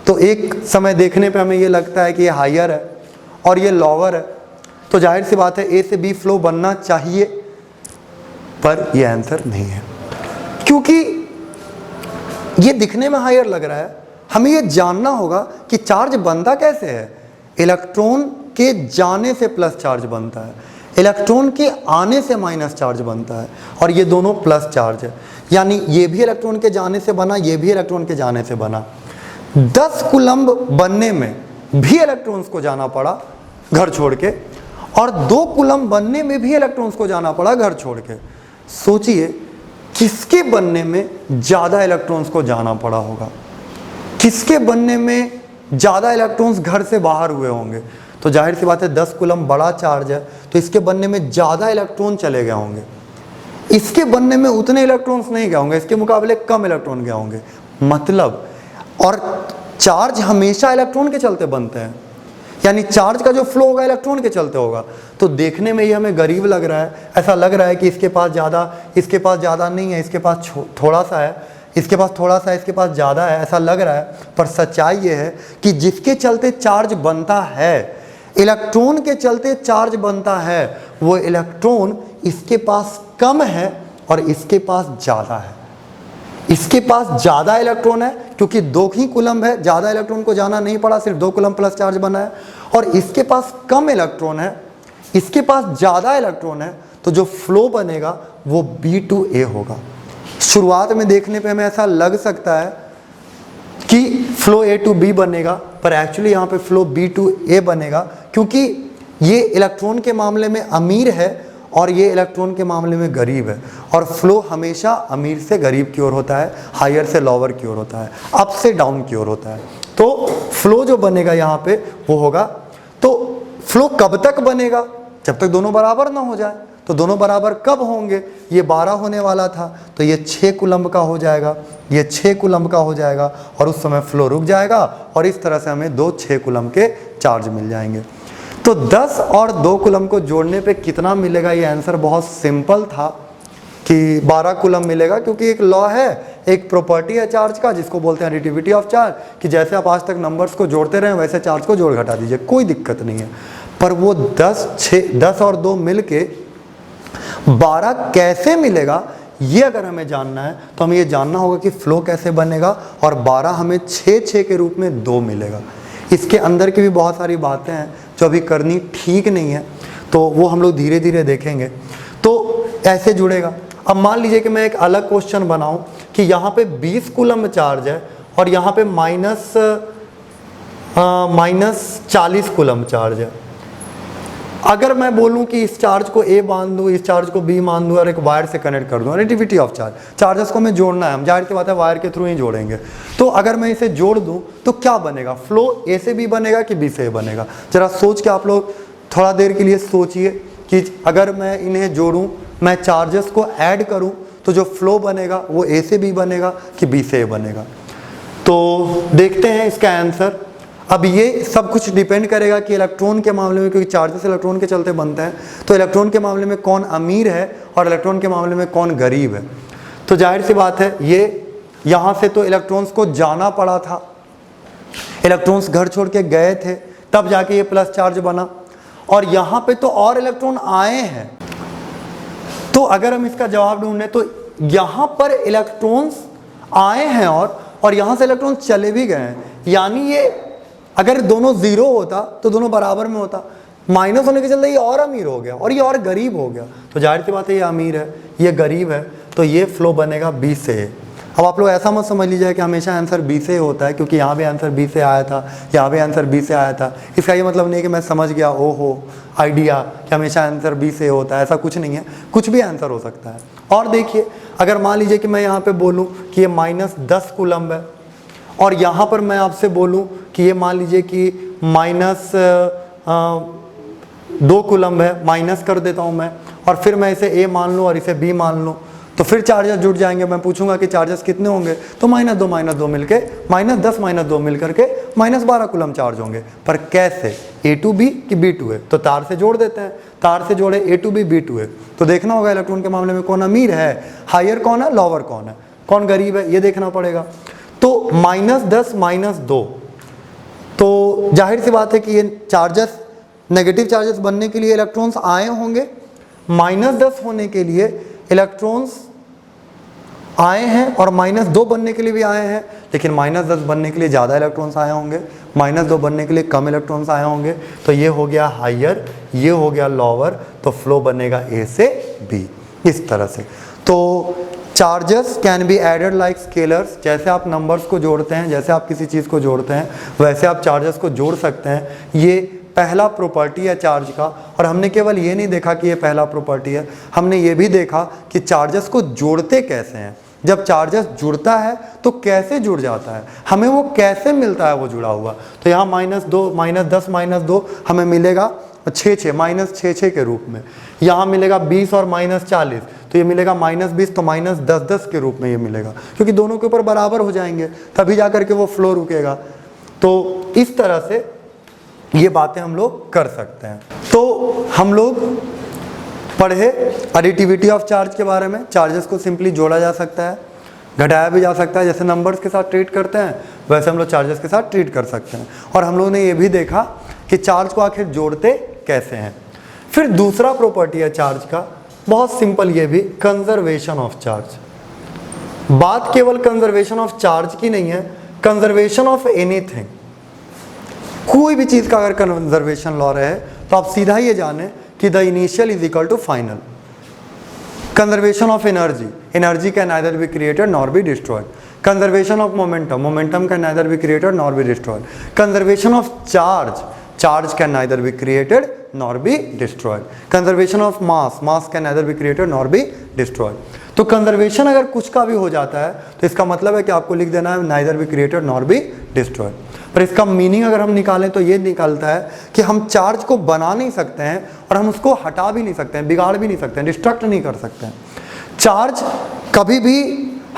तो एक समय देखने पे हमें ये लगता है कि ये हायर है और ये लोअर है, तो जाहिर सी बात है ए से बी फ्लो बनना चाहिए, पर ये आंसर नहीं है। क्योंकि ये दिखने में हायर लग रहा है, हमें ये जानना होगा कि चार्ज बनता कैसे है। इलेक्ट्रॉन के जाने से प्लस चार्ज बनता है, इलेक्ट्रॉन के आने से माइनस चार्ज बनता है, और ये दोनों प्लस चार्ज है। यानी ये भी इलेक्ट्रॉन के जाने से बना, ये भी इलेक्ट्रॉन के जाने से बना। 10 कूलम्ब बनने में भी इलेक्ट्रॉन्स को जाना पड़ा घर छोड़ के, और 2 कूलम्ब बनने में भी इलेक्ट्रॉन्स को जाना पड़ा घर छोड़ के। सोचिए किसके बनने में ज़्यादा इलेक्ट्रॉन्स को जाना पड़ा होगा, किसके बनने में ज़्यादा इलेक्ट्रॉन्स घर से बाहर हुए होंगे। तो जाहिर सी बात है 10 कूलम्ब बड़ा चार्ज है, तो इसके बनने में ज़्यादा इलेक्ट्रॉन चले गए होंगे। इसके बनने में उतने इलेक्ट्रॉन्स नहीं गए होंगे, इसके मुकाबले कम इलेक्ट्रॉन गए होंगे। मतलब, और चार्ज हमेशा इलेक्ट्रॉन के चलते बनते हैं, यानी चार्ज का जो फ्लो होगा इलेक्ट्रॉन के चलते होगा। तो देखने में ये हमें गरीब लग रहा है, ऐसा लग रहा है कि इसके पास ज़्यादा नहीं है, इसके पास थोड़ा सा है, इसके पास थोड़ा सा है, इसके पास ज़्यादा है, ऐसा लग रहा है। पर सच्चाई ये है कि जिसके चलते चार्ज बनता है, इलेक्ट्रॉन के चलते चार्ज बनता है, वो इलेक्ट्रॉन इसके पास कम है और इसके पास ज़्यादा है। इसके पास ज़्यादा इलेक्ट्रॉन है क्योंकि 2 ही कूलम्ब है, ज़्यादा इलेक्ट्रॉन को जाना नहीं पड़ा, सिर्फ 2 कूलम्ब प्लस चार्ज बना है। और इसके पास कम इलेक्ट्रॉन है, इसके पास ज़्यादा इलेक्ट्रॉन है, तो जो फ्लो बनेगा वो B2A होगा। शुरुआत में देखने पे हमें ऐसा लग सकता है कि फ्लो A to B बनेगा, पर एक्चुअली यहाँ पे फ्लो B to A बनेगा, क्योंकि ये इलेक्ट्रॉन के मामले में अमीर है और ये इलेक्ट्रॉन के मामले में गरीब है। और फ्लो हमेशा अमीर से गरीब की ओर होता है, हायर से लोअर की ओर होता है, अप से डाउन की ओर होता है। तो फ्लो जो बनेगा यहाँ पे वो होगा। तो फ्लो कब तक बनेगा? जब तक दोनों बराबर ना हो जाए। तो दोनों बराबर कब होंगे? ये 12 होने वाला था तो ये 6 कूलम्ब का हो जाएगा, ये 6 कूलम्ब का हो जाएगा, और उस समय फ्लो रुक जाएगा और इस तरह से हमें 2 6 कूलम्ब के चार्ज मिल जाएंगे। तो 10 और 2 कूलम्ब को जोड़ने पे कितना मिलेगा? ये आंसर बहुत सिंपल था कि 12 कूलम्ब मिलेगा, क्योंकि एक लॉ है, एक प्रॉपर्टी है चार्ज का जिसको बोलते हैं एडिटिविटी ऑफ चार्ज, कि जैसे आप आज तक नंबर्स को जोड़ते रहे वैसे चार्ज को जोड़ घटा दीजिए, कोई दिक्कत नहीं है। पर वो 10 और 2 मिल के 12 कैसे मिलेगा, ये अगर हमें जानना है तो हमें ये जानना होगा कि फ्लो कैसे बनेगा, और 12 हमें 6 के रूप में 2 मिलेगा। इसके अंदर की भी बहुत सारी बातें हैं जो अभी करनी ठीक नहीं है, तो वो हम लोग धीरे धीरे देखेंगे। तो ऐसे जुड़ेगा। अब मान लीजिए कि मैं एक अलग क्वेश्चन बनाऊं कि यहाँ पे 20 कूलम्ब चार्ज है और यहाँ पे माइनस 40 कूलम्ब चार्ज है। अगर मैं बोलूं कि इस चार्ज को A मान दूं, इस चार्ज को B मान दूं और एक वायर से कनेक्ट कर दूं, एडिटिविटी ऑफ चार्ज, चार्जेस को हमें जोड़ना है, हम जाहिर सी बात है वायर के थ्रू ही जोड़ेंगे। तो अगर मैं इसे जोड़ दूं तो क्या बनेगा? फ्लो A से B बनेगा कि B से A बनेगा? जरा सोच के आप लोग थोड़ा देर के लिए सोचिए कि अगर मैं इन्हें जोड़ूं, मैं चार्जेस को ऐड करूं, तो जो फ्लो बनेगा वो A से B बनेगा कि B से A बनेगा? तो देखते हैं इसका आंसर। अब ये सब कुछ डिपेंड करेगा कि इलेक्ट्रॉन के मामले में, क्योंकि चार्जेस इलेक्ट्रॉन के चलते बनते हैं, तो इलेक्ट्रॉन के मामले में कौन अमीर है और इलेक्ट्रॉन के मामले में कौन गरीब है। तो जाहिर सी बात है, ये यहाँ से तो इलेक्ट्रॉन्स को जाना पड़ा था, इलेक्ट्रॉन्स घर छोड़ के गए थे, तब जाके ये प्लस चार्ज बना, और यहाँ पे तो और इलेक्ट्रॉन आए हैं। तो अगर हम इसका जवाब ढूंढें तो यहाँ पर इलेक्ट्रॉन्स आए हैं और यहाँ से इलेक्ट्रॉन चले भी गए हैं, यानी ये अगर दोनों 0 होता तो दोनों बराबर में होता, माइनस होने के चलते ये और अमीर हो गया और ये और गरीब हो गया। तो जाहिर सी बात है ये अमीर है, ये गरीब है, तो ये फ्लो बनेगा B से। अब आप लोग ऐसा मत समझ लीजिए कि हमेशा आंसर B से होता है, क्योंकि यहाँ भी आंसर B से आया था, यहाँ भी आंसर B से आया था। इसका ये मतलब नहीं कि मैं समझ गया ओहो आइडिया कि हमेशा आंसर B से होता है, ऐसा कुछ नहीं है, कुछ भी आंसर हो सकता है। और देखिए, अगर मान लीजिए कि मैं यहाँ पे बोलूँ कि ये -10 कूलम्ब है, और यहाँ पर मैं आपसे बोलूँ कि ये मान लीजिए कि -2 कूलम्ब है, माइनस कर देता हूँ मैं, और फिर मैं इसे A मान लूँ और इसे B मान लूँ, तो फिर चार्जेस जुड़ जाएंगे। मैं पूछूंगा कि चार्जेस कितने होंगे, तो -2 मिलके -10 -2 मिल करके -12 कूलम्ब चार्ज होंगे। पर कैसे? A to B कि B to A? तो तार से जोड़ देते हैं, तार से जोड़े A to B B to A। तो देखना होगा इलेक्ट्रॉन के मामले में कौन अमीर है, हायर कौन है, लोअर कौन है, कौन गरीब है, ये देखना पड़ेगा। तो -10 -2, तो जाहिर सी बात है कि ये चार्जेस, नेगेटिव चार्जेस बनने के लिए इलेक्ट्रॉन्स आए होंगे, -10 होने के लिए इलेक्ट्रॉन्स आए हैं और -2 बनने के लिए भी आए हैं, लेकिन -10 बनने के लिए ज़्यादा इलेक्ट्रॉन्स आए होंगे, -2 बनने के लिए कम इलेक्ट्रॉन्स आए होंगे। तो ये हो गया हायर, ये हो गया लोअर, तो फ्लो बनेगा A से B, इस तरह से। तो charges can be added like scalars, जैसे आप नंबर्स को जोड़ते हैं, जैसे आप किसी चीज़ को जोड़ते हैं, वैसे आप चार्जेस को जोड़ सकते हैं। ये पहला प्रॉपर्टी है चार्ज का, और हमने केवल ये नहीं देखा कि ये पहला प्रॉपर्टी है, हमने ये भी देखा कि चार्जेस को जोड़ते कैसे हैं। जब चार्जेस जुड़ता है तो कैसे जुड़ जाता है, हमें वो कैसे मिलता है वो जुड़ा हुआ। तो यहाँ -2 -10 -2 हमें मिलेगा 6 -6 के रूप में, यहाँ मिलेगा 20 और -40, तो ये मिलेगा -20, तो -10 के रूप में ये मिलेगा, क्योंकि दोनों के ऊपर बराबर हो जाएंगे, तभी जा करके वो फ्लो रुकेगा। तो इस तरह से ये बातें हम लोग कर सकते हैं। तो हम लोग पढ़े एडिटिविटी ऑफ चार्ज के बारे में। चार्जेस को सिंपली जोड़ा जा सकता है, घटाया भी जा सकता है, जैसे नंबर्स के साथ ट्रीट करते हैं वैसे हम लोग चार्जेस के साथ ट्रीट कर सकते हैं। और हम लोगों ने ये भी देखा कि चार्ज को आखिर जोड़ते कैसे हैं। फिर दूसरा प्रॉपर्टी है चार्ज का, बहुत सिंपल, ये भी कंजर्वेशन ऑफ चार्ज। बात केवल कंजर्वेशन ऑफ चार्ज की नहीं है, कंजर्वेशन ऑफ एनीथिंग। कोई भी चीज का अगर कंजर्वेशन लॉ रहे तो आप सीधा ये जाने कि the initial is equal to final. Conservation of energy, energy can neither be created nor be destroyed. Conservation of momentum, momentum can neither be created nor be destroyed. Conservation of charge, charge can neither be created nor be destroyed. Conservation of mass, mass can neither be created nor be destroyed. तो conservation अगर कुछ का भी हो जाता है तो इसका मतलब है कि आपको लिख देना है neither be created nor be destroyed. पर इसका मीनिंग अगर हम निकालें तो ये निकलता है कि हम चार्ज को बना नहीं सकते हैं और हम उसको हटा भी नहीं सकते हैं, बिगाड़ भी नहीं सकते हैं, डिस्ट्रक्ट नहीं कर सकते हैं। चार्ज कभी भी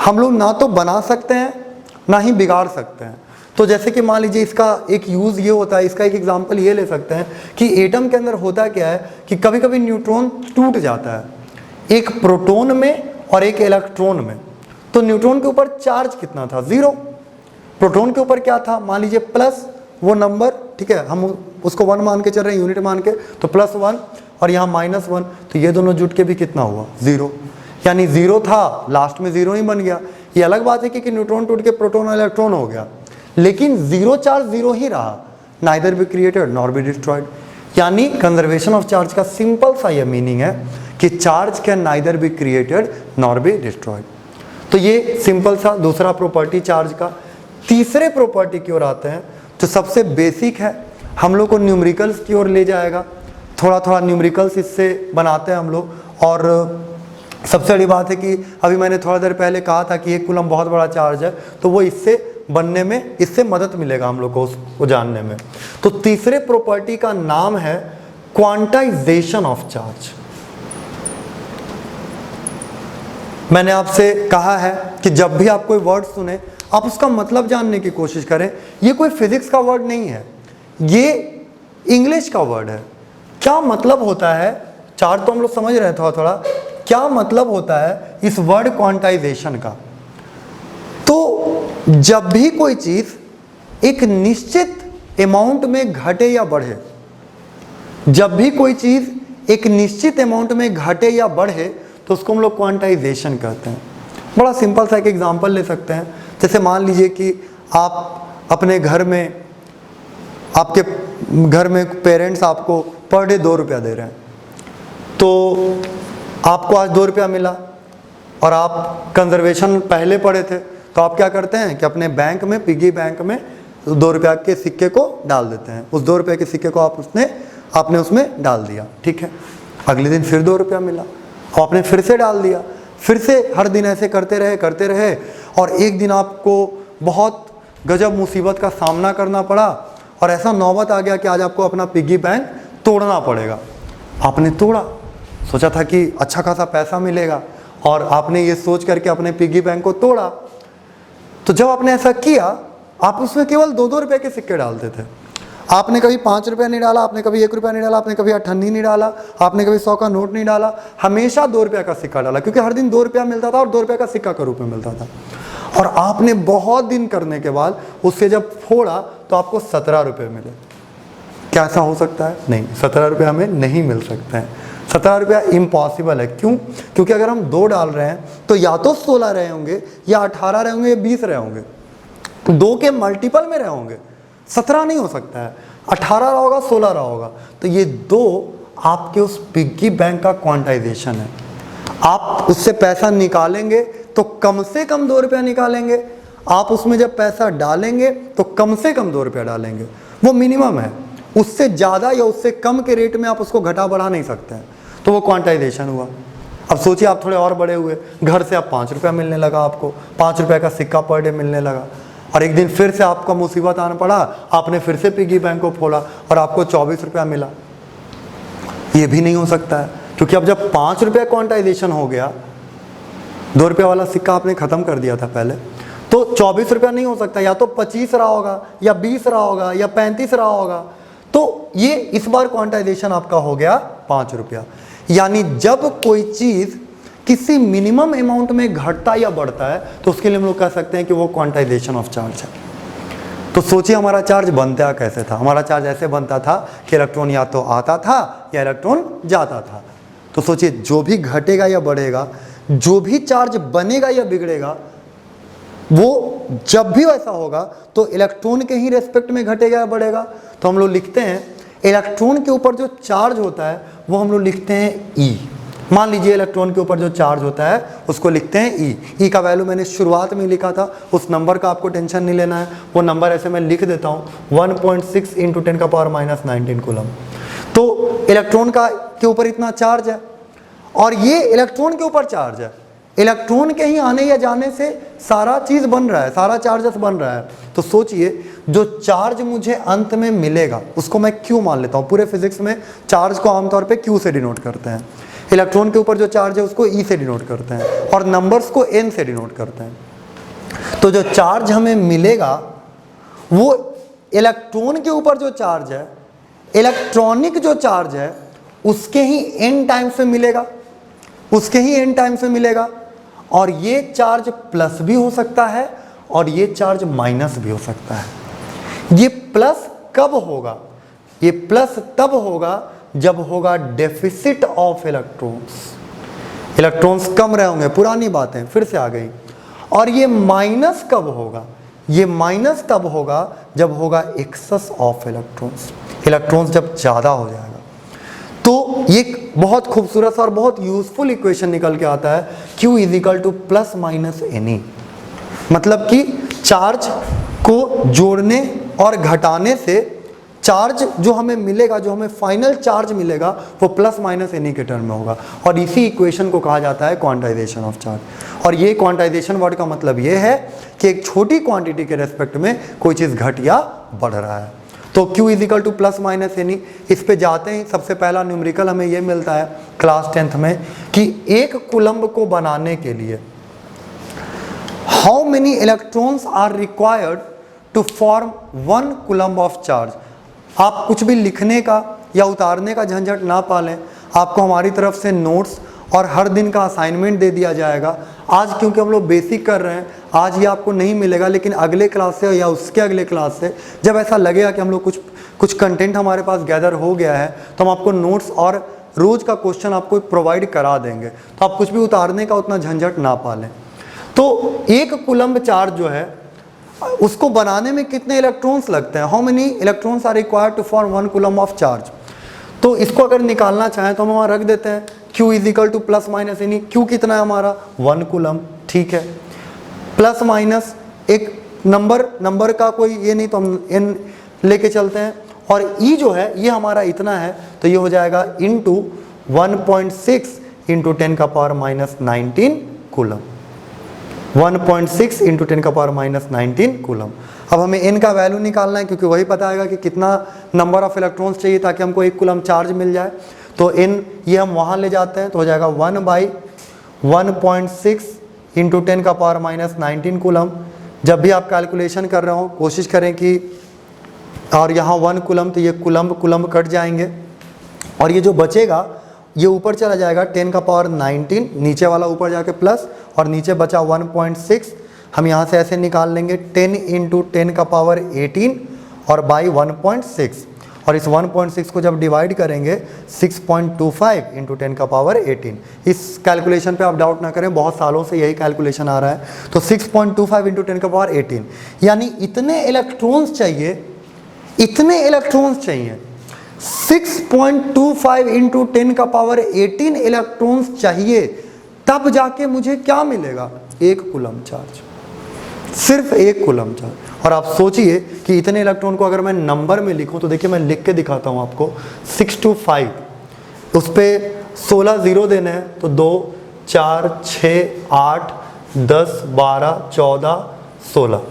हम लोग ना तो बना सकते हैं ना ही बिगाड़ सकते हैं। तो जैसे कि मान लीजिए इसका एक यूज़ ये होता है, इसका एक एग्जांपल ये ले सकते हैं कि एटम के अंदर होता क्या है कि कभी कभी न्यूट्रॉन टूट जाता है, एक प्रोटॉन में और एक इलेक्ट्रॉन में। तो न्यूट्रॉन के ऊपर चार्ज कितना था? 0। प्रोटॉन के ऊपर क्या था? मान लीजिए प्लस वो नंबर, ठीक है, हम उसको 1 मान के चल रहे हैं, यूनिट मान के, तो +1 और यहाँ -1, तो ये दोनों जुट के भी कितना हुआ? 0। यानी 0 था, लास्ट में 0 ही बन गया। ये अलग बात है कि न्यूट्रॉन टूट के प्रोटॉन और इलेक्ट्रॉन हो गया, लेकिन 0 चार्ज 0 ही रहा, neither be created nor be destroyed. यानी कंजर्वेशन ऑफ चार्ज का सिंपल सा ये मीनिंग है कि charge can neither be created nor be destroyed. तो ये सिंपल सा दूसरा प्रॉपर्टी चार्ज का। तीसरे प्रॉपर्टी की ओर आते हैं, जो सबसे बेसिक है, हम लोग को न्यूमेरिकल्स की ओर ले जाएगा। थोड़ा थोड़ा न्यूमेरिकल्स इससे बनाते हैं हम लोग। और सबसे बड़ी बात है कि अभी मैंने थोड़ा देर पहले कहा था कि 1 कूलम बहुत बड़ा चार्ज है, तो वो इससे बनने में, इससे मदद मिलेगा हम लोग को उसको जानने में। तो तीसरे प्रॉपर्टी का नाम है क्वांटाइजेशन ऑफ चार्ज। मैंने आपसे कहा है कि जब भी आप कोई वर्ड सुने आप उसका मतलब जानने की कोशिश करें। ये कोई फिजिक्स का वर्ड नहीं है, ये इंग्लिश का वर्ड है। क्या मतलब होता है? चार्ज तो हम लोग समझ रहे हैं थोड़ा थोड़ा, क्या मतलब होता है इस वर्ड क्वांटाइजेशन का? तो जब भी कोई चीज एक निश्चित अमाउंट में घटे या बढ़े, जब भी कोई चीज एक निश्चित अमाउंट में घटे या बढ़े तो उसको हम लोग क्वांटाइजेशन कहते हैं। बड़ा सिंपल सा एक एग्जांपल ले सकते हैं। जैसे मान लीजिए कि आप अपने घर में, आपके घर में पेरेंट्स आपको पर डे 2 रुपया दे रहे हैं, तो आपको आज 2 रुपया मिला और आप कंजर्वेशन पहले पढ़े थे, तो आप क्या करते हैं कि अपने बैंक में, पिगी बैंक में 2 रुपया के सिक्के को डाल देते हैं। उस 2 रुपये के सिक्के को आपने उसमें डाल दिया, ठीक है। अगले दिन फिर 2 रुपया मिला और आपने फिर से डाल दिया, फिर से हर दिन ऐसे करते रहे और एक दिन आपको बहुत गजब मुसीबत का सामना करना पड़ा और ऐसा नौबत आ गया कि आज आपको अपना पिगी बैंक तोड़ना पड़ेगा। आपने तोड़ा, सोचा था कि अच्छा खासा पैसा मिलेगा और आपने ये सोच करके अपने पिगी बैंक को तोड़ा। तो जब आपने ऐसा किया, आप उसमें केवल 2-2 रुपये के सिक्के डालते थे। आपने कभी 5 रुपया नहीं डाला, आपने कभी 1 रुपया नहीं डाला, आपने कभी 98 नहीं डाला, आपने कभी 100 का नोट नहीं डाला, हमेशा 2 रुपया का सिक्का डाला, क्योंकि हर दिन 2 रुपया मिलता था और 2 रुपया का सिक्का के रूप में मिलता था। और आपने बहुत दिन करने के बाद उससे जब फोड़ा तो आपको 17 रुपये मिले। क्या ऐसा हो सकता है? नहीं, 17 रुपये हमें नहीं मिल सकते हैं। 17 रुपया इम्पॉसिबल है। क्यों? क्योंकि अगर हम 2 डाल रहे हैं तो या तो 16 रहे होंगे, या 18 रहे होंगे, या 20 रहे होंगे, 2 के मल्टीपल में रहे होंगे। 17 नहीं हो सकता है, 18 रहा होगा, 16 रहा होगा। तो ये 2 आपके उस पिग्गी बैंक का क्वांटाइजेशन है। आप उससे पैसा निकालेंगे तो कम से कम 2 रुपया निकालेंगे, आप उसमें जब पैसा डालेंगे तो कम से कम 2 रुपया डालेंगे, वो मिनिमम है। उससे ज़्यादा या उससे कम के रेट में आप उसको घटा बढ़ा नहीं सकते हैं, तो वो क्वांटाइजेशन हुआ। अब सोचिए आप थोड़े और बड़े हुए, घर से आप 5 रुपया मिलने लगा, आपको 5 रुपये का सिक्का पर डे मिलने लगा, और एक दिन फिर से आपका मुसीबत आना पड़ा, आपने फिर से पिगी बैंक को खोला और आपको 24 रुपया मिला। ये भी नहीं हो सकता है, क्योंकि अब जब 5 रुपया क्वांटाइजेशन हो गया, 2 रुपया वाला सिक्का आपने ख़त्म कर दिया था पहले, तो 24 रुपया नहीं हो सकता, या तो 25 रहा होगा, या 20 रहा होगा, या 35 रहा होगा। तो ये इस बार क्वांटाइजेशन आपका हो गया 5 रुपया। यानी जब कोई चीज़ किसी मिनिमम अमाउंट में घटता या बढ़ता है तो उसके लिए हम लोग कह सकते हैं कि वो क्वांटाइजेशन ऑफ चार्ज है। तो सोचिए हमारा चार्ज बनता कैसे था। हमारा चार्ज ऐसे बनता था कि इलेक्ट्रॉन या तो आता था या इलेक्ट्रॉन जाता था। तो सोचिए जो भी घटेगा या बढ़ेगा, जो भी चार्ज बनेगा या बिगड़ेगा, वो जब भी वैसा होगा तो इलेक्ट्रॉन के ही रेस्पेक्ट में घटेगा या बढ़ेगा। तो हम लोग लिखते हैं इलेक्ट्रॉन के ऊपर जो चार्ज होता है वो हम लोग लिखते हैं ई। मान लीजिए इलेक्ट्रॉन के ऊपर जो चार्ज होता है उसको लिखते हैं ई। ई का वैल्यू मैंने शुरुआत में लिखा था, उस नंबर का आपको टेंशन नहीं लेना है, वो नंबर ऐसे मैं लिख देता हूँ 1.6 × 10⁻⁻19 कूलम। तो इलेक्ट्रॉन का के ऊपर इतना चार्ज है और ये इलेक्ट्रॉन के ऊपर चार्ज है। इलेक्ट्रॉन के ही आने या जाने से सारा चीज बन रहा है, सारा चार्जेस बन रहा है। तो सोचिए जो चार्ज मुझे अंत में मिलेगा उसको मैं क्यू मान लेता हूँ। पूरे फिजिक्स में चार्ज को आमतौर पे क्यू से डिनोट करते हैं, इलेक्ट्रॉन के ऊपर जो चार्ज है उसको ई से डिनोट करते हैं और नंबर्स को एन से डिनोट करते हैं। तो जो चार्ज हमें मिलेगा वो इलेक्ट्रॉन के ऊपर जो चार्ज है, इलेक्ट्रॉनिक जो चार्ज है उसके ही एन टाइम से मिलेगा, उसके ही एन टाइम से मिलेगा। और ये चार्ज प्लस भी हो सकता है और ये चार्ज माइनस भी हो सकता है। ये प्लस कब होगा? ये प्लस तब होगा जब होगा डेफिसिट ऑफ इलेक्ट्रॉन्स, इलेक्ट्रॉन्स कम रहे होंगे, पुरानी बातें फिर से आ गई। और ये माइनस कब होगा? ये माइनस तब होगा जब होगा एक्सेस ऑफ इलेक्ट्रॉन्स, इलेक्ट्रॉन्स जब ज़्यादा हो जाएगा। तो ये बहुत खूबसूरत और बहुत यूजफुल इक्वेशन निकल के आता है Q = ± NE। मतलब कि चार्ज को जोड़ने और घटाने से चार्ज जो हमें मिलेगा, जो हमें फाइनल चार्ज मिलेगा वो ±NE के टर्म में होगा। और इसी इक्वेशन को कहा जाता है क्वांटाइजेशन ऑफ चार्ज। और ये क्वांटाइजेशन वर्ड का मतलब ये है कि एक छोटी क्वांटिटी के रेस्पेक्ट में कोई चीज़ घट या बढ़ रहा है। तो Q = ±NE। इस पे जाते ही सबसे पहला न्यूमेरिकल हमें ये मिलता है क्लास 10th में कि एक कूलम्ब को बनाने के लिए how many electrons are required to form 1 coulomb of charge. आप कुछ भी लिखने का या उतारने का झंझट ना पालें, आपको हमारी तरफ से नोट्स और हर दिन का असाइनमेंट दे दिया जाएगा। आज क्योंकि हम लोग बेसिक कर रहे हैं, आज ये आपको नहीं मिलेगा, लेकिन अगले क्लास से या उसके अगले क्लास से जब ऐसा लगेगा कि हम लोग कुछ कंटेंट हमारे पास गैदर हो गया है तो हम आपको नोट्स और रोज़ का क्वेश्चन आपको प्रोवाइड करा देंगे, तो आप कुछ भी उतारने का उतना झंझट ना पालें। तो एक कूलम्ब चार्ज जो है उसको बनाने में कितने इलेक्ट्रॉन्स लगते हैं, how many electrons are required to form 1 coulomb of charge. तो इसको अगर निकालना चाहें तो हम वहाँ रख देते हैं Q = ±NE। Q कितना है हमारा 1 कूलम्ब, ठीक है। प्लस माइनस एक नंबर का कोई ये नहीं, तो हम n लेके चलते हैं। और E जो है ये हमारा इतना है, तो ये हो जाएगा × 1.6 × 10⁻⁻19 कूलम्ब, 1.6 × 10⁻⁻19 कूलम्ब। अब हमें n का वैल्यू निकालना है क्योंकि वही पता है कि कितना नंबर ऑफ इलेक्ट्रॉन्स चाहिए ताकि हमको 1 कूलम्ब चार्ज मिल जाए। तो n ये हम वहाँ ले जाते हैं तो हो जाएगा 1/1.6 × 10⁻⁻19 कूलम्ब। जब भी आप कैलकुलेशन कर रहे हो कोशिश करें कि, और यहाँ 1 कूलम्ब तो ये कूलम्ब कट जाएंगे और ये जो बचेगा ये ऊपर चला जाएगा 10⁻19, नीचे वाला ऊपर जाके प्लस और नीचे बचा 1.6। हम यहाँ से ऐसे निकाल लेंगे 10 × 10⁻18 और बाई 1.6, और इस 1.6 को जब डिवाइड करेंगे 6.25 × 10⁻18। इस कैलकुलेशन पे आप डाउट ना करें, बहुत सालों से यही कैलकुलेशन आ रहा है। तो 6.25 × 10⁻18 यानी इतने इलेक्ट्रॉन्स चाहिए, इतने इलेक्ट्रॉन्स चाहिए 6.25 × 10⁻18 इलेक्ट्रॉन्स चाहिए, तब जाके मुझे क्या मिलेगा 1 कूलम्ब चार्ज, सिर्फ 1 कूलम्ब चार्ज। और आप सोचिए कि इतने इलेक्ट्रॉन को अगर मैं नंबर में लिखूं तो देखिए मैं लिख के दिखाता हूं आपको 6 to 5, उस पर 16 जीरो देने हैं तो 2 4 6 8 10 12 14 16।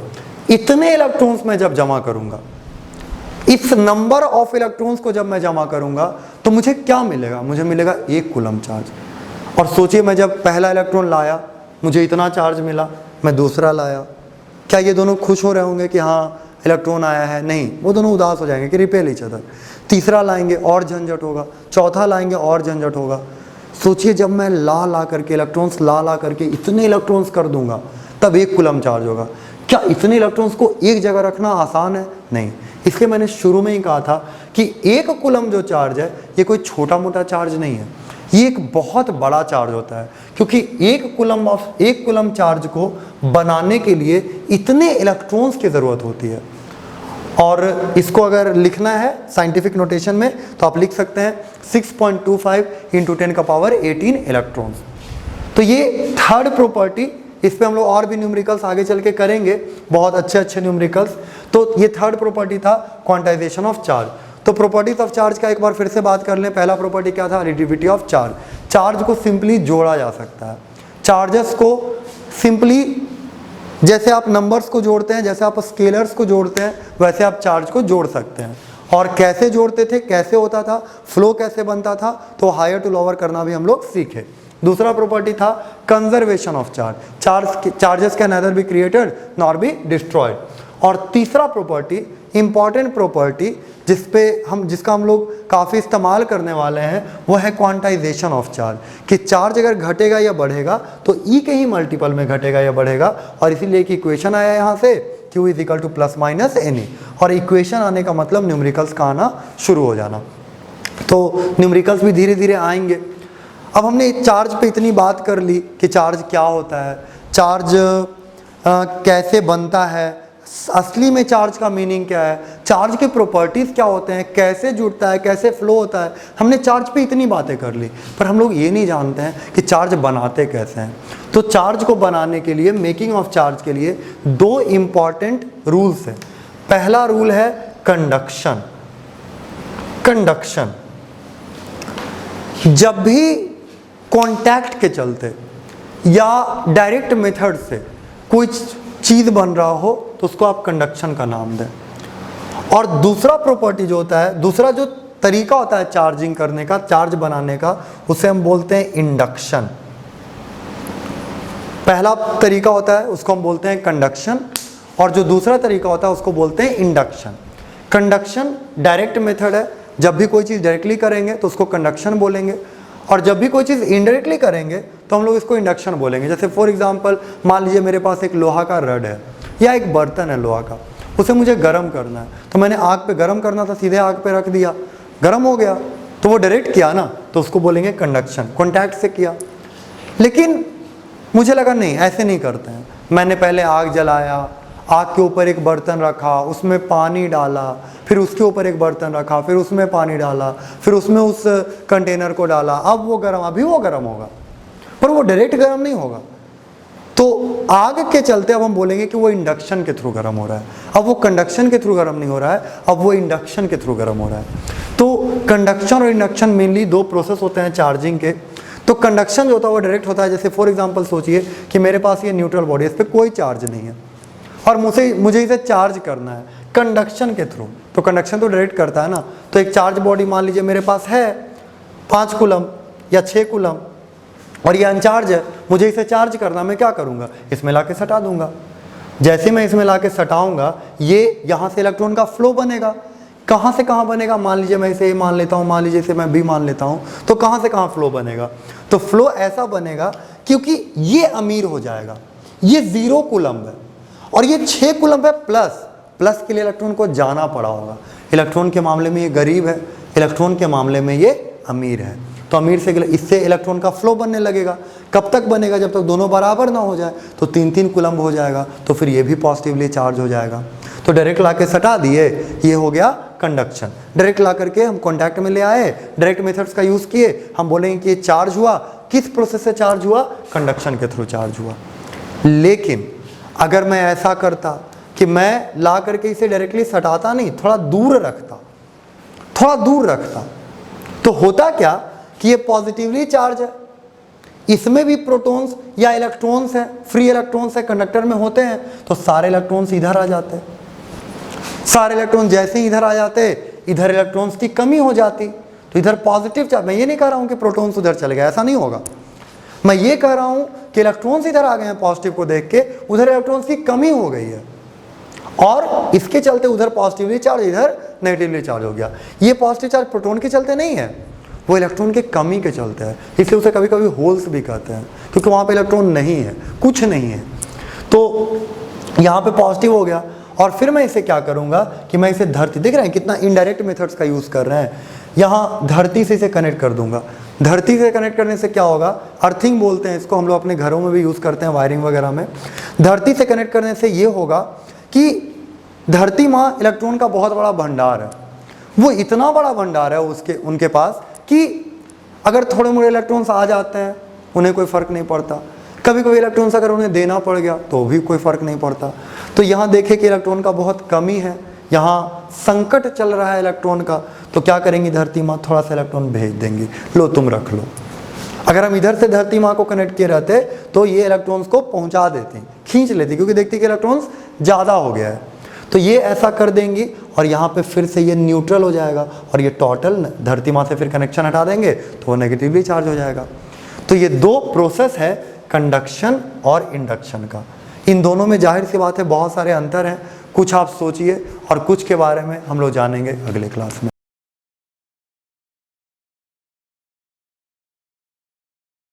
इतने इलेक्ट्रॉन्स मैं जब जमा करूंगा, इस नंबर ऑफ इलेक्ट्रॉन्स को जब मैं जमा करूंगा तो मुझे क्या मिलेगा, मुझे मिलेगा 1 कूलम्ब चार्ज। और सोचिए मैं जब पहला इलेक्ट्रॉन लाया मुझे इतना चार्ज मिला, मैं दूसरा लाया, क्या ये दोनों खुश हो रहे होंगे कि हाँ इलेक्ट्रॉन आया है? नहीं, वो दोनों उदास हो जाएंगे कि रिपेल ईच अदर। तीसरा लाएंगे और झंझट होगा, चौथा लाएंगे और झंझट होगा। सोचिए जब मैं ला करके इलेक्ट्रॉन्स ला करके इतने इलेक्ट्रॉन्स कर दूंगा तब 1 कूलम्ब चार्ज होगा। क्या इतने इलेक्ट्रॉन्स को एक जगह रखना आसान है? नहीं। इसलिए मैंने शुरू में ही कहा था कि 1 कूलम्ब जो चार्ज है ये कोई छोटा मोटा चार्ज नहीं है। ये एक बहुत बड़ा चार्ज होता है, क्योंकि एक कूलम चार्ज को बनाने के लिए इतने इलेक्ट्रॉन्स की ज़रूरत होती है। और इसको अगर लिखना है साइंटिफिक नोटेशन में तो आप लिख सकते हैं 6.25 × 10⁻18 इलेक्ट्रॉन्स। तो ये थर्ड प्रॉपर्टी, इस पे हम लोग और भी न्यूमेरिकल्स आगे चल के करेंगे, बहुत अच्छे न्यूमेरिकल्स। तो ये थर्ड प्रॉपर्टी था क्वांटाइजेशन ऑफ चार्ज। तो प्रॉपर्टीज ऑफ चार्ज का एक बार फिर से बात कर लें। पहला प्रॉपर्टी क्या था? Additivity of charge. चार्ज को सिंपली जोड़ा जा सकता है। चार्जेस को सिंपली, जैसे आप नंबर्स को जोड़ते हैं, जैसे आप स्केलर्स को जोड़ते हैं, वैसे आप चार्ज को जोड़ सकते हैं। और कैसे जोड़ते थे, कैसे होता था, फ्लो कैसे बनता था, तो हायर टू लोअर करना भी हम लोग सीखे। दूसरा प्रॉपर्टी था conservation of charge. Charges can nether B created nor be destroyed. और तीसरा प्रॉपर्टी, इंपॉर्टेंट प्रॉपर्टी, जिसका हम लोग काफ़ी इस्तेमाल करने वाले हैं, वो है क्वांटाइजेशन ऑफ चार्ज। कि चार्ज अगर घटेगा या बढ़ेगा तो ई के ही मल्टीपल में घटेगा या बढ़ेगा। और इसीलिए एक इक्वेशन आया यहाँ से Q = +- NE। और इक्वेशन आने का मतलब न्यूमेरिकल्स का आना शुरू हो जाना। तो न्यूमेरिकल्स भी धीरे धीरे आएंगे। अब हमने चार्ज पे इतनी बात कर ली कि चार्ज क्या होता है, चार्ज कैसे बनता है, असली में चार्ज का मीनिंग क्या है, चार्ज के प्रॉपर्टीज क्या होते हैं, कैसे जुड़ता है, कैसे फ्लो होता है। हमने चार्ज पे इतनी बातें कर ली, पर हम लोग ये नहीं जानते हैं कि चार्ज बनाते कैसे हैं। तो चार्ज को बनाने के लिए, मेकिंग ऑफ चार्ज के लिए दो इम्पॉर्टेंट रूल्स हैं। पहला रूल है कंडक्शन। कंडक्शन, जब भी कॉन्टैक्ट के चलते या डायरेक्ट मेथड से कोई चीज़ बन रहा हो तो उसको आप कंडक्शन का नाम दें। और दूसरा प्रॉपर्टी जो होता है, दूसरा जो तरीका होता है चार्जिंग करने का, चार्ज बनाने का, उसे हम बोलते हैं इंडक्शन। पहला तरीका होता है उसको हम बोलते हैं कंडक्शन, और जो दूसरा तरीका होता है उसको बोलते हैं इंडक्शन। कंडक्शन डायरेक्ट मेथड है, जब भी कोई चीज़ डायरेक्टली करेंगे तो उसको कंडक्शन बोलेंगे, और जब भी कोई चीज़ इनडायरेक्टली करेंगे तो हम लोग इसको इंडक्शन बोलेंगे। जैसे फॉर एग्जांपल, मान लीजिए मेरे पास एक लोहा का रड है या एक बर्तन है लोहा का, उसे मुझे गर्म करना है, तो मैंने आग पे गर्म करना था, सीधे आग पे रख दिया, गर्म हो गया, तो वो डायरेक्ट किया ना, तो उसको बोलेंगे कंडक्शन, कॉन्टैक्ट से किया। लेकिन मुझे लगा नहीं, ऐसे नहीं करते हैं। मैंने पहले आग जलाया, आग के ऊपर एक बर्तन रखा, उसमें पानी डाला, फिर उसके ऊपर एक बर्तन रखा, फिर उसमें पानी डाला, फिर उसमें उस कंटेनर को डाला, अब वो गर्म, अभी वो गर्म होगा, पर वो डायरेक्ट गर्म नहीं होगा। तो आग के चलते अब हम बोलेंगे कि वो इंडक्शन के थ्रू गर्म हो रहा है। अब वो कंडक्शन के थ्रू गर्म नहीं हो रहा है, अब वो इंडक्शन के थ्रू गर्म हो रहा है। तो कंडक्शन और इंडक्शन मेनली दो प्रोसेस होते हैं चार्जिंग के। तो कंडक्शन जो होता है वो डायरेक्ट होता है। जैसे फॉर एग्जांपल सोचिए कि मेरे पास ये न्यूट्रल बॉडी है, इस पर कोई चार्ज नहीं है और मुझे इसे चार्ज करना है कंडक्शन के थ्रू। तो कंडक्शन तो डायरेक्ट करता है ना। तो एक चार्ज बॉडी मान लीजिए मेरे पास है 5 कूलम या 6 कूलम और ये अनचार्ज है, मुझे इसे चार्ज करना, मैं क्या करूँगा, इसमें ला के सटा दूंगा। जैसे मैं इसमें ला के सटाऊँगा, ये यहाँ से इलेक्ट्रॉन का फ्लो बनेगा। कहाँ से कहाँ बनेगा, मान लीजिए मैं इसे ए मान लेता हूँ, मान लीजिए इसे मैं बी मान लेता हूँ, तो कहाँ से कहाँ फ्लो बनेगा। तो फ्लो ऐसा बनेगा क्योंकि ये अमीर हो जाएगा, ये 0 कूलम है और ये 6 कूलम है प्लस के लिए इलेक्ट्रॉन को जाना पड़ा होगा। इलेक्ट्रॉन के मामले में ये गरीब है, इलेक्ट्रॉन के मामले में ये अमीर है। तो अमीर से इससे इलेक्ट्रॉन का फ्लो बनने लगेगा। कब तक बनेगा, जब तक दोनों बराबर ना हो जाए। तो 3-3 कूलम हो जाएगा, तो फिर ये भी पॉजिटिवली चार्ज हो जाएगा। तो डायरेक्ट ला के सटा दिए, ये हो गया कंडक्शन। डायरेक्ट ला करके हम कॉन्टैक्ट में ले आए, डायरेक्ट मेथड्स का यूज़ किए, हम बोलेंगे कि ये चार्ज हुआ। किस प्रोसेस से चार्ज हुआ, कंडक्शन के थ्रू चार्ज हुआ। लेकिन अगर मैं ऐसा करता कि मैं ला करके इसे डायरेक्टली सटाता नहीं, थोड़ा दूर रखता, तो होता क्या कि ये पॉजिटिवली चार्ज है, इसमें भी प्रोटॉन्स या इलेक्ट्रॉन्स हैं, फ्री इलेक्ट्रॉन्स है कंडक्टर में होते हैं, तो सारे इलेक्ट्रॉन्स इधर आ जाते हैं। सारे इलेक्ट्रॉन जैसे ही इधर आ जाते, इधर इलेक्ट्रॉन्स की कमी हो जाती, तो इधर पॉजिटिव चार्ज। मैं ये नहीं कह रहा हूं कि प्रोटॉन्स उधर चले गए, ऐसा नहीं होगा। मैं ये कह रहा हूं कि इलेक्ट्रॉन्स इधर आ गए हैं पॉजिटिव को देख के, उधर इलेक्ट्रॉन्स की कमी हो गई है और इसके चलते उधर पॉजिटिवली चार्ज, इधर नेगेटिवली चार्ज हो गया। ये पॉजिटिव चार्ज प्रोटॉन के चलते नहीं है, वो इलेक्ट्रॉन की कमी के चलते है। इसलिए उसे कभी कभी होल्स भी कहते हैं, क्योंकि वहाँ पे इलेक्ट्रॉन नहीं है, कुछ नहीं है। तो यहाँ पे पॉजिटिव हो गया और फिर मैं इसे क्या करूँगा कि मैं इसे धरती, देख रहे हैं कितना इनडायरेक्ट मेथड्स का यूज़ कर रहे हैं। यहाँ धरती से इसे कनेक्ट कर दूंगा। धरती से कनेक्ट करने से क्या होगा, अर्थिंग बोलते हैं इसको, हम लोग अपने घरों में भी यूज़ करते हैं वायरिंग वगैरह में। धरती से कनेक्ट करने से ये होगा कि धरती माँ इलेक्ट्रॉन का बहुत बड़ा भंडार है, वो इतना बड़ा भंडार है उनके पास कि अगर थोड़े मोड़े इलेक्ट्रॉन्स आ जाते हैं उन्हें कोई फ़र्क नहीं पड़ता, कभी कभी इलेक्ट्रॉन्स अगर उन्हें देना पड़ गया तो भी कोई फ़र्क नहीं पड़ता। तो यहाँ देखें कि इलेक्ट्रॉन का बहुत कमी है, यहाँ संकट चल रहा है इलेक्ट्रॉन का, तो क्या करेंगी धरती माँ, थोड़ा सा इलेक्ट्रॉन भेज देंगी, लो तुम रख लो। अगर हम इधर से धरती माँ को कनेक्ट किए रहते तो ये इलेक्ट्रॉन्स को पहुँचा देती, खींच लेती, क्योंकि देखती कि इलेक्ट्रॉन्स ज़्यादा हो गया है, तो ये ऐसा कर देंगी और यहाँ पे फिर से ये न्यूट्रल हो जाएगा और ये टोटल धरती माँ से फिर कनेक्शन हटा देंगे तो वो नेगेटिवली चार्ज हो जाएगा। तो ये दो प्रोसेस है कंडक्शन और इंडक्शन का। इन दोनों में जाहिर सी बात है बहुत सारे अंतर हैं, कुछ आप सोचिए और कुछ के बारे में हम लोग जानेंगे अगले क्लास में।